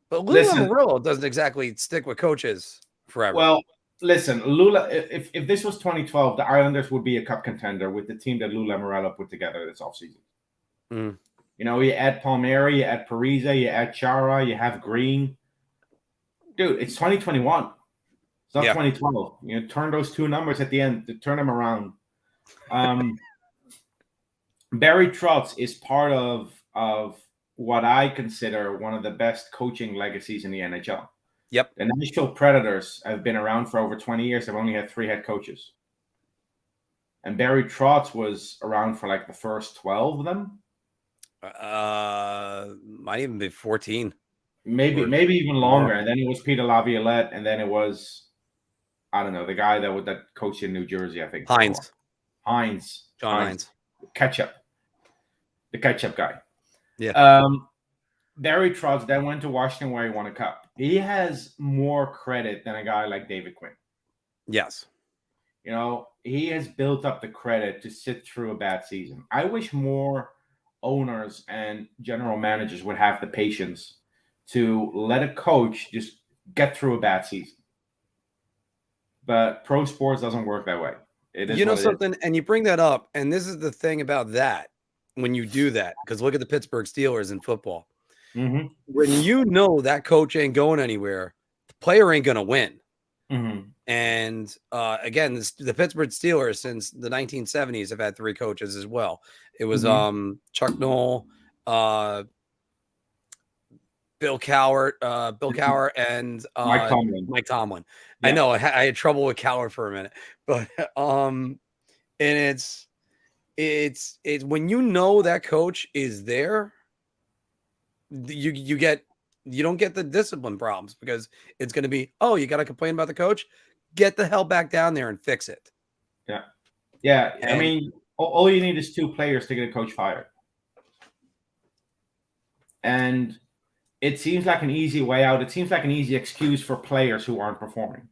But Lou Lamoriello doesn't exactly stick with coaches forever. Well, listen, Lula. If this was 2012, the Islanders would be a cup contender with the team that Lou Lamoriello put together this offseason. Mm. You add Palmieri, you add Parise, you add Chara, you have Green. Dude, it's 2021. It's not 2012. Turn those two numbers at the end to turn them around. Barry Trotz is part of what I consider one of the best coaching legacies in the NHL. Yep. The Nashville Predators have been around for over 20 years. They've only had 3 head coaches. And Barry Trotz was around for like the first 12 of them. Might even be 14. Maybe even longer. And then it was Peter Laviolette, and then it was, I don't know, the guy that coached in New Jersey, I think. Hines. John Hines. The ketchup guy. Yeah. Barry Trotz then went to Washington, where he won a cup. He has more credit than a guy like David Quinn. Yes. He has built up the credit to sit through a bad season. I wish more owners and general managers would have the patience to let a coach just get through a bad season. But pro sports doesn't work that way. It is You know what it is. something, and you bring that up, and this is the thing about that when you do that, because look at the Pittsburgh Steelers in football. Mm-hmm. When you know that coach ain't going anywhere, the player ain't going to win. Mm-hmm. And again, the Pittsburgh Steelers since the 1970s have had 3 coaches as well. It was Chuck Noll, Bill Cowher, and Mike Tomlin. Yeah. I know I had trouble with Cowher for a minute, but and it's when you know that coach is there, you don't get the discipline problems because it's going to be, oh, you got to complain about the coach. Get the hell back down there and fix it. Yeah. Yeah. I mean, all you need is 2 players to get a coach fired. And it seems like an easy way out. It seems like an easy excuse for players who aren't performing.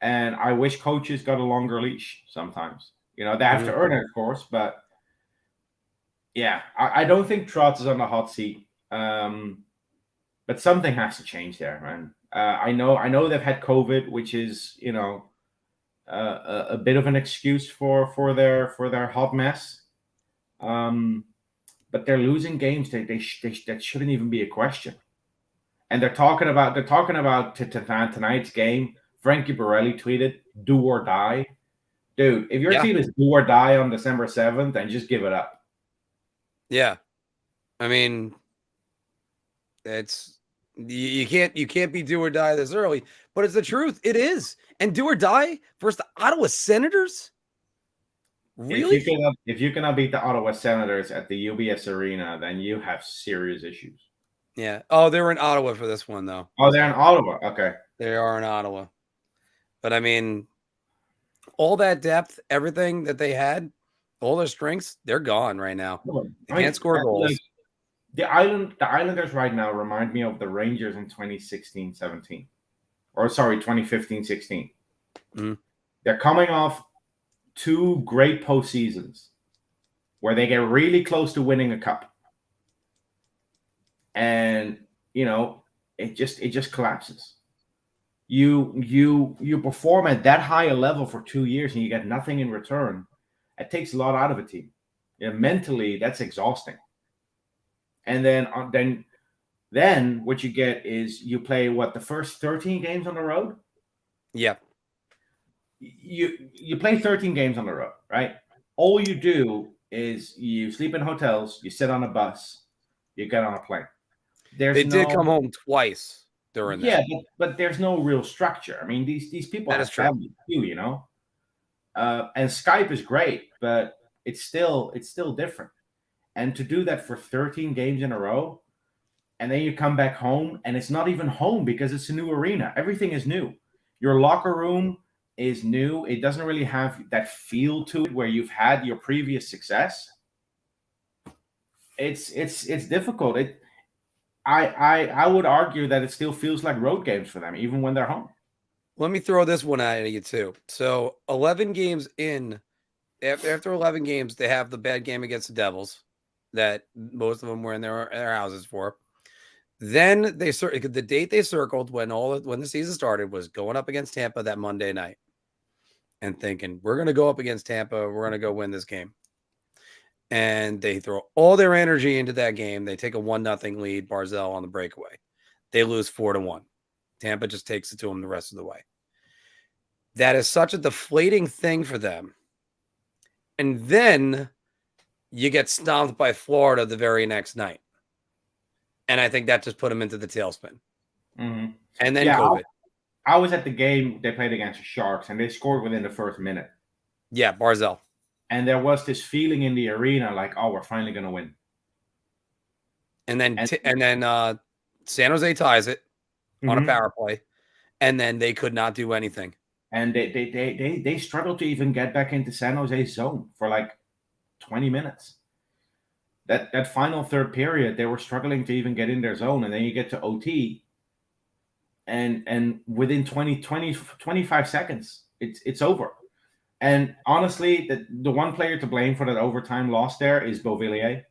And I wish coaches got a longer leash sometimes. They have to earn it, of course. But yeah, I don't think Trotz is on the hot seat. But something has to change there, man. I know they've had COVID, which is a bit of an excuse for their hot mess. But they're losing games that shouldn't even be a question. And they're talking about tonight's game. Frankie Borelli tweeted, "Do or die." Dude, if your team is do or die on December 7th, then just give it up. Yeah, I mean, it's you can't be do or die this early, but it's the truth. It is, and do or die versus the Ottawa Senators. Really? If you cannot beat the Ottawa Senators at the UBS Arena, then you have serious issues. Yeah. Oh, they were in Ottawa for this one, though. Oh, they're in Ottawa. Okay. They are in Ottawa. But I mean, all that depth, everything that they had, all their strengths, they're gone right now. They can't score goals. Like, the Islanders right now remind me of the Rangers in 2016-17. Or sorry, 2015-16. Mm-hmm. They're coming off 2 great postseasons where they get really close to winning a cup. And, it just collapses. You perform at that high a level for 2 years and you get nothing in return. It takes a lot out of a team. Mentally, that's exhausting. And then what you get is you play the first 13 games on the road? Yeah. You play 13 games on the road, right? All you do is you sleep in hotels, you sit on a bus, you get on a plane. They did come home twice during that. Yeah, but there's no real structure. I mean, these people have family too, and Skype is great, but it's still different. And to do that for 13 games in a row, and then you come back home, and it's not even home because it's a new arena. Everything is new. Your locker room is new. It doesn't really have that feel to it where you've had your previous success. It's difficult. I would argue that it still feels like road games for them, even when they're home. Let me throw this one at you too. So 11 games in, after 11 games, they have the bad game against the Devils that most of them were in their houses for. Then the date they circled when the season started was going up against Tampa that Monday night and thinking, we're going to go up against Tampa. We're going to go win this game. And they throw all their energy into that game. They take a 1-0 lead, Barzal on the breakaway. They lose 4-1. Tampa just takes it to them the rest of the way. That is such a deflating thing for them. And then you get stomped by Florida the very next night. And I think that just put them into the tailspin. Mm-hmm. And then COVID. I was at the game they played against the Sharks, and they scored within the first minute. Yeah, Barzal. And there was this feeling in the arena like, oh, we're finally going to win. And then San Jose ties it on a power play, and then they could not do anything. And they struggled to even get back into San Jose's zone for like 20 minutes. That final third period, they were struggling to even get in their zone. And then you get to OT, and within 25 seconds, it's over. And honestly, the one player to blame for that overtime loss there is Beuvillier.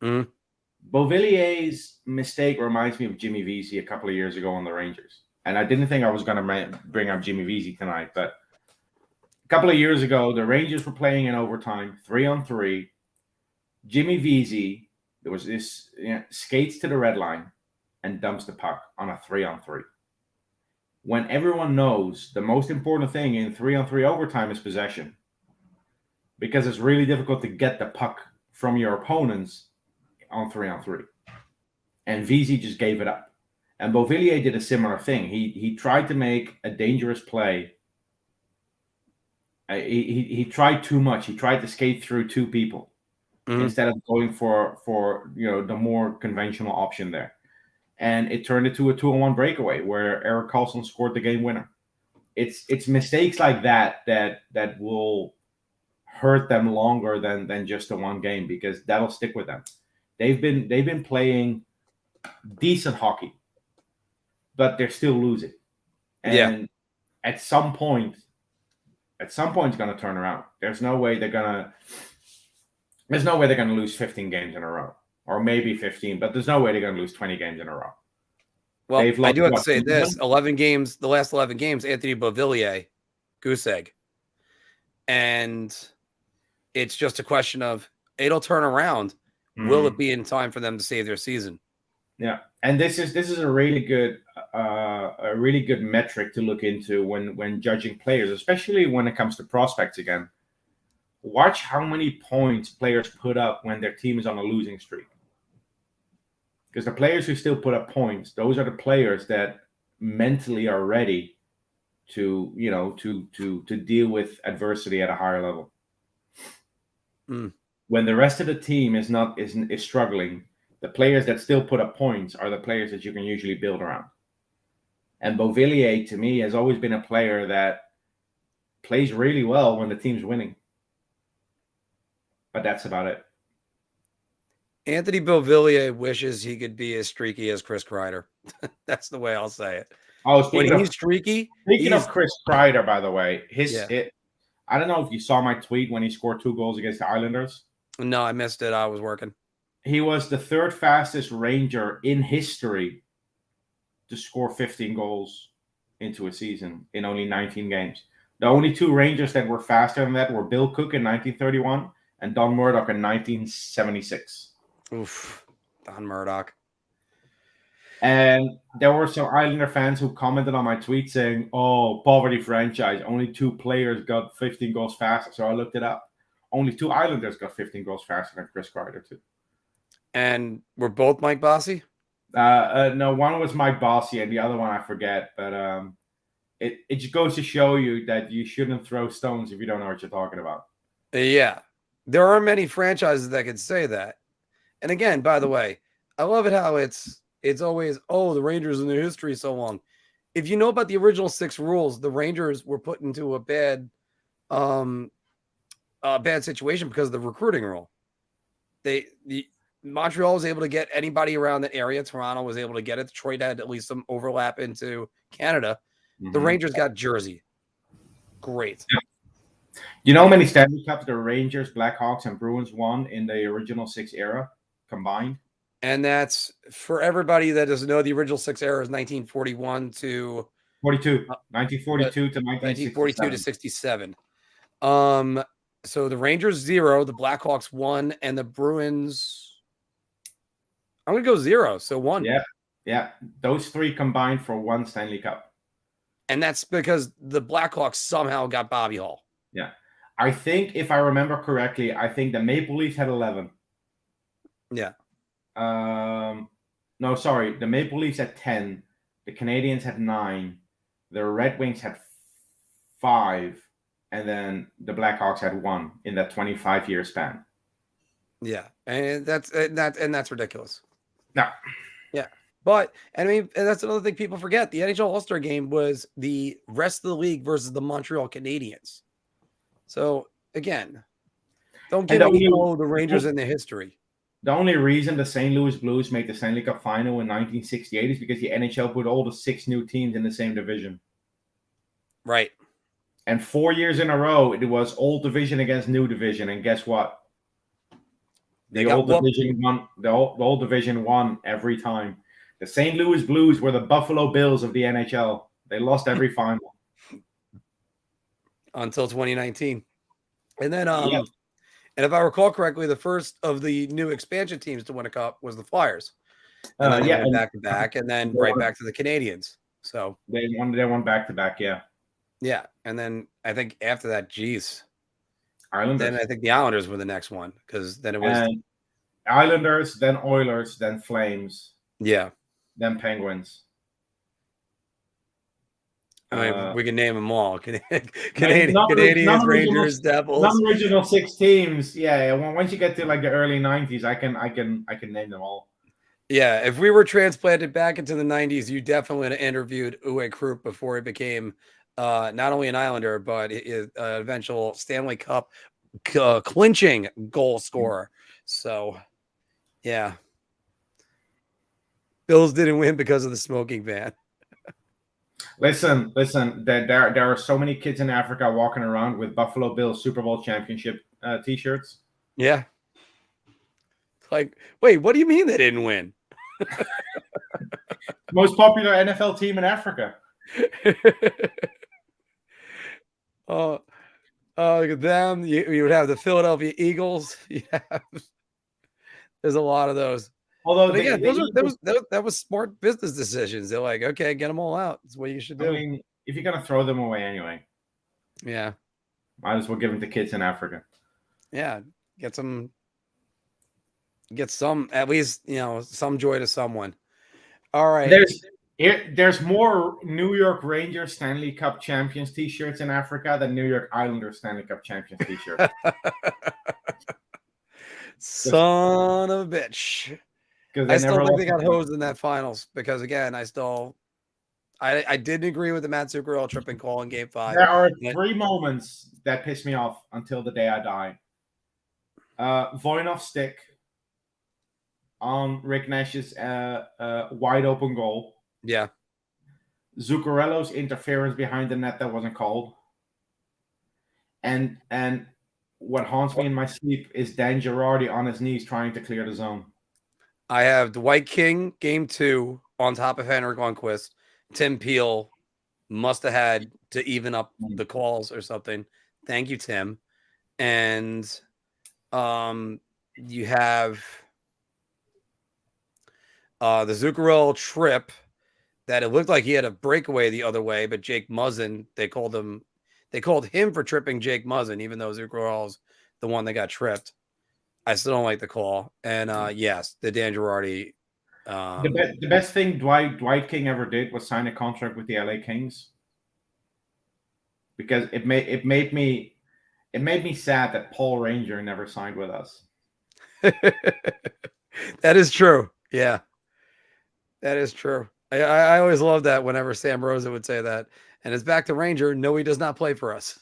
Mm. Beuvilier's mistake reminds me of Jimmy Vesey a couple of years ago on the Rangers. And I didn't think I was going to bring up Jimmy Vesey tonight, but a couple of years ago, the Rangers were playing in overtime, 3-on-3. Jimmy Vesey, there was this, skates to the red line and dumps the puck on a 3-on-3. When everyone knows the most important thing in 3-on-3 overtime is possession, because it's really difficult to get the puck from your opponents on 3-on-3. And Vesey just gave it up. And Beuvillier did a similar thing. He tried to make a dangerous play. He tried too much. He tried to skate through two people instead of going for the more conventional option there. And it turned into a 2-on-1 breakaway where Erik Karlsson scored the game winner. It's mistakes like that will hurt them longer than just the one game, because that'll stick with them. They've been playing decent hockey, but they're still losing. And at some point it's going to turn around. There's no way they're going to lose 15 games in a row. Or maybe 15, but there's no way they're going to lose 20 games in a row. Well, I do have to say this: 11 games, the last 11 games, Anthony Beuvillier, goose egg, and it's just a question of it'll turn around. Will it be in time for them to save their season? Yeah, and this is a really good metric to look into when judging players, especially when it comes to prospects. Again, watch how many points players put up when their team is on a losing streak. Because the players who still put up points, those are the players that mentally are ready to deal with adversity at a higher level. When the rest of the team is struggling, the players that still put up points are the players that you can usually build around. And Beuvillier, to me, has always been a player that plays really well when the team's winning. But that's about it. Anthony Beuvillier wishes he could be as streaky as Chris Kreider. That's the way I'll say it. Oh, he's streaky. Speaking of Chris Kreider, by the way, I don't know if you saw my tweet when he scored 2 goals against the Islanders. No, I missed it. I was working. He was the 3rd fastest Ranger in history to score 15 goals into a season in only 19 games. The only 2 Rangers that were faster than that were Bill Cook in 1931 and Don Murdoch in 1976. Oof, Don Murdoch. And there were some Islander fans who commented on my tweet saying, "Oh, poverty franchise, only 2 players got 15 goals faster." So I looked it up. Only 2 Islanders got 15 goals faster than Chris Kreider, too. And were both Mike Bossy? No, one was Mike Bossy and the other one I forget. But it just goes to show you that you shouldn't throw stones if you don't know what you're talking about. Yeah. There are many franchises that can say that. And again, by the way, I love it how it's always, the Rangers in their history so long. If you know about the original 6 rules, the Rangers were put into a bad situation because of the recruiting rule. Montreal was able to get anybody around that area. Toronto was able to get it. Detroit had at least some overlap into Canada. Mm-hmm. The Rangers got Jersey. Great. Yeah. You know how many Stanley Cups the Rangers, Blackhawks, and Bruins won in the original 6 era combined? And that's for everybody that doesn't know, the original 6 era is 1941 to 1942 to 1942 to 67. So the Rangers 0, the Blackhawks 1, and the Bruins, I'm gonna go 0. So 1. Yeah. Those 3 combined for 1 Stanley Cup. And that's because the Blackhawks somehow got Bobby Hall. Yeah. I think, if I remember correctly, the Maple Leafs had 11. Yeah. No, sorry. The Maple Leafs had 10. The Canadiens had 9. The Red Wings had 5. And then the Blackhawks had 1 in that 25-year span. Yeah. And that's ridiculous. No. Yeah. But, I mean, and that's another thing people forget. The NHL All-Star Game was the rest of the league versus the Montreal Canadiens. So, again, don't give me the Rangers in their history. The only reason the St. Louis Blues made the Stanley Cup final in 1968 is because the NHL put all the 6 new teams in the same division. Right. And 4 years in a row, it was old division against new division. And guess what? The old division won. The old division won every time. The St. Louis Blues were the Buffalo Bills of the NHL. They lost every final until 2019, and then and if I recall correctly, the first of the new expansion teams to win a cup was the Flyers, and then they went back to back, and then back to the Canadians. So they won back to back. Yeah, and then I think after that, Islanders. Then I think the Islanders were the next one, because then it was Islanders, then Oilers, then Flames. Yeah. Then Penguins. I mean, we can name them all. Canadians, Rangers, Devils. Non-original 6 teams. Yeah. Once you get to like the early 90s, I can name them all. Yeah. If we were transplanted back into the 90s, you definitely would have interviewed Uwe Krupp before he became not only an Islander, but an eventual Stanley Cup clinching goal scorer. So, yeah. Bills didn't win because of the smoking ban. Listen. There are so many kids in Africa walking around with Buffalo Bills Super Bowl championship T-shirts. Yeah. Like, wait, what do you mean they didn't win? Most popular NFL team in Africa. Look at them. You would have the Philadelphia Eagles. There's a lot of those. Although again, that was smart business decisions. They're like, okay, get them all out. That's what you should do. I mean, if you're gonna throw them away anyway, yeah, might as well give them to kids in Africa. Yeah, get some, at least some joy to someone. All right. There's more New York Rangers Stanley Cup champions T-shirts in Africa than New York Islanders Stanley Cup champions T-shirts. Son of a bitch. I still think they got hosed in that finals because, again, I didn't agree with the Matt Zuccarello tripping call in Game 5. There are 3 moments that piss me off until the day I die. Voinov's stick on Rick Nash's wide open goal. Yeah. Zuccarello's interference behind the net that wasn't called. And what haunts me in my sleep is Dan Girardi on his knees trying to clear the zone. I have Dwight King, Game 2, on top of Henrik Lundqvist. Tim Peel must have had to even up the calls or something. Thank you, Tim. And you have the Zuccarello trip that it looked like he had a breakaway the other way, but Jake Muzzin, they called him for tripping Jake Muzzin, even though Zuccarello's the one that got tripped. I still don't like the call. And yes, the Dan Girardi. The best thing Dwight King ever did was sign a contract with the LA Kings, because it made me sad that Paul Ranger never signed with us. That is true. Yeah, that is true. I always love that whenever Sam Rosa would say that. And it's back to Ranger. No, he does not play for us.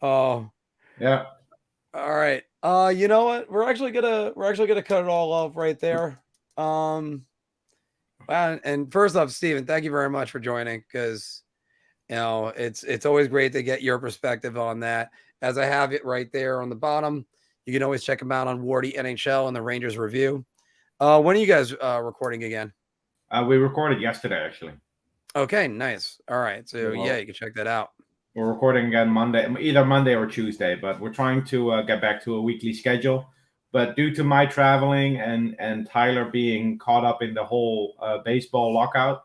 Oh, yeah. All right. You know what? We're actually gonna cut it all off right there. And first off, Steven, thank you very much for joining, because it's always great to get your perspective on that. As I have it right there on the bottom, you can always check them out on Wardy NHL and the Rangers Review. When are you guys recording again? We recorded yesterday, actually. Okay, nice. All right. So yeah, you can check that out. We're recording again Monday, either Monday or Tuesday, but we're trying to get back to a weekly schedule. But due to my traveling and Tyler being caught up in the whole baseball lockout,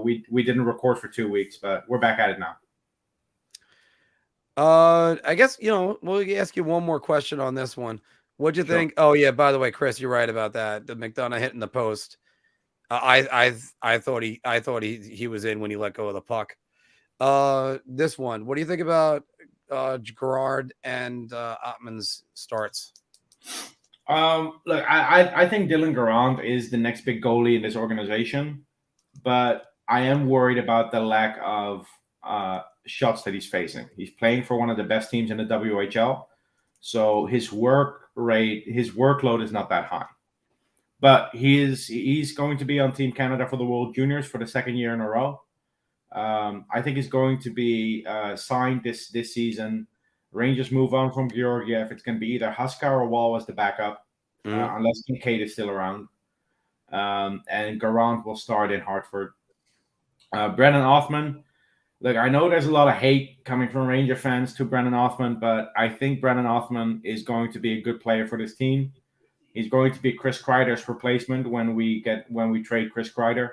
we didn't record for 2 weeks, but we're back at it now. I guess, we'll ask you one more question on this one. What'd you think? Oh yeah, by the way, Chris, you're right about that. The McDonough hitting the post. I thought he was in when he let go of the puck. This one, what do you think about Gerard and Ottman's starts? Look, I think Dylan Garand is the next big goalie in this organization, but I am worried about the lack of shots that he's facing. He's playing for one of the best teams in the WHL, so his workload is not that high. But he's going to be on Team Canada for the World Juniors for the 2nd year in a row. I think he's going to be signed this season. Rangers move on from Georgiev. It's going to be either Huska or Wall as the backup, unless Kincaid is still around. And Garant will start in Hartford. Brennan Othman. Look, I know there's a lot of hate coming from Ranger fans to Brennan Othman, but I think Brennan Othman is going to be a good player for this team. He's going to be Chris Kreider's replacement when we trade Chris Kreider.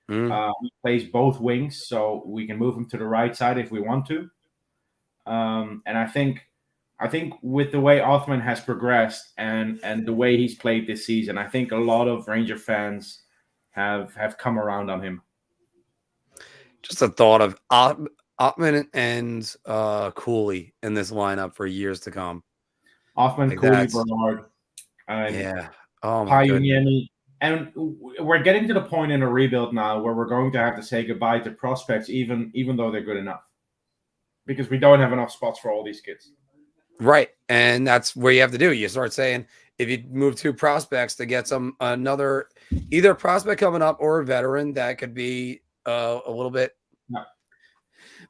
He plays both wings, so we can move him to the right side if we want to. And I think with the way Othman has progressed and the way he's played this season, I think a lot of Ranger fans have come around on him. Just a thought of Othman and Cooley in this lineup for years to come. Othman, like Cooley, Bernard, yeah. Oh my goodness. And we're getting to the point in a rebuild now where we're going to have to say goodbye to prospects, even though they're good enough, because we don't have enough spots for all these kids. Right, and that's where you have to do. You start saying if you move 2 prospects to get another either prospect coming up or a veteran that could be a little bit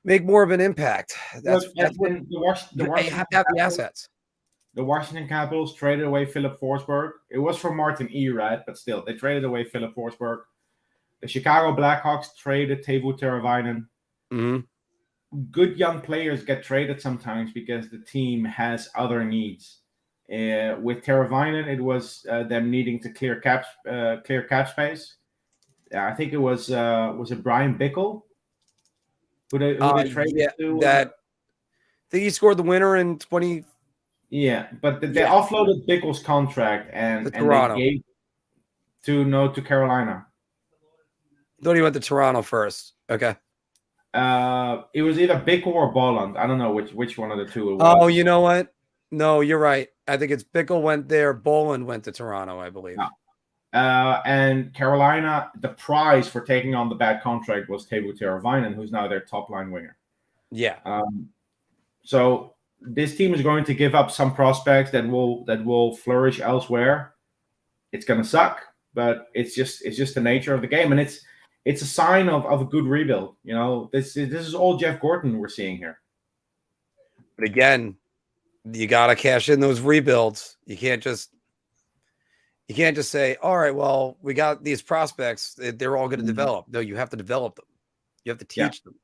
make more of an impact. That's when you have to have the assets. The Washington Capitals traded away FIlip Forsberg. It was from Martin Erat, but still, they traded away FIlip Forsberg. The Chicago Blackhawks traded Teuvo Teravainen. Good young players get traded sometimes because the team has other needs. With Teravainen, it was them needing to clear cap space. I think it was it Brian Bickle who they traded to? I think he scored the winner in 20. Yeah, but they offloaded Bickle's contract and they gave to Carolina. I thought he went to Toronto first. Okay. It was either Bickle or Bolland. I don't know which one of the two it was. Oh, you know what? No, you're right. I think it's Bickle went there. Bolland went to Toronto, I believe. And Carolina, the prize for taking on the bad contract was Teuvo Teravainen, who's now their top line winger. Yeah. So this team is going to give up some prospects that will flourish elsewhere. It's going to suck, but it's just the nature of the game, and it's a sign of a good rebuild. You know, this is all Jeff Gorton we're seeing here. But again, you got to cash in those rebuilds. You can't just say, all right, well, we got these prospects. They're all going to develop. No, you have to develop them. You have to teach them.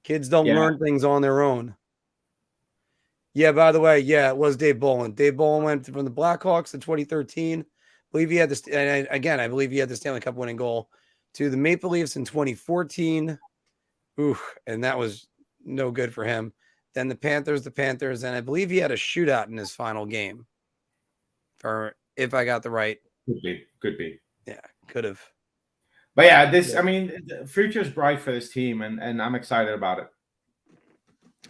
Kids don't learn things on their own. Yeah, by the way, it was Dave Bolland. Dave Bolland went from the Blackhawks in 2013. I believe he had this, and again, I believe he had the Stanley Cup winning goal to the Maple Leafs in 2014. And that was no good for him. Then the Panthers, and I believe he had a shootout in his final game. If I got the right. Could be. Yeah, could have. But yeah, the future is bright for this team, and I'm excited about it.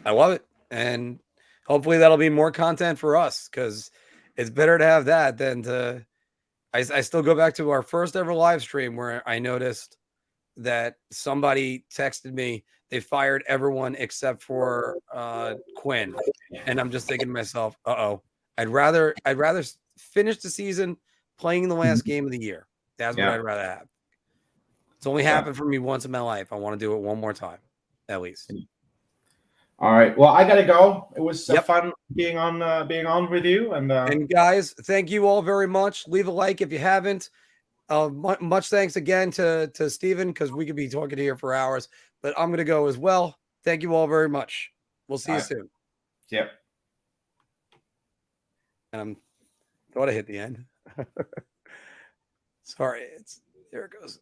I love it. And hopefully that'll be more content for us, because it's better to have that than to. I still go back to our first ever live stream where I noticed that somebody texted me they fired everyone except for Quinn, and I'm just thinking to myself, I'd rather finish the season playing the last game of the year. That's what I'd rather have. It's only happened for me once in my life. I want to do it one more time, at least. All right. Well, I gotta go. It was fun being on with you, and guys, thank you all very much. Leave a like if you haven't. Much thanks again to Steven, because we could be talking here for hours, but I'm gonna go as well. Thank you all very much. We'll see you soon. Yep. And thought I hit the end. Sorry, there it goes.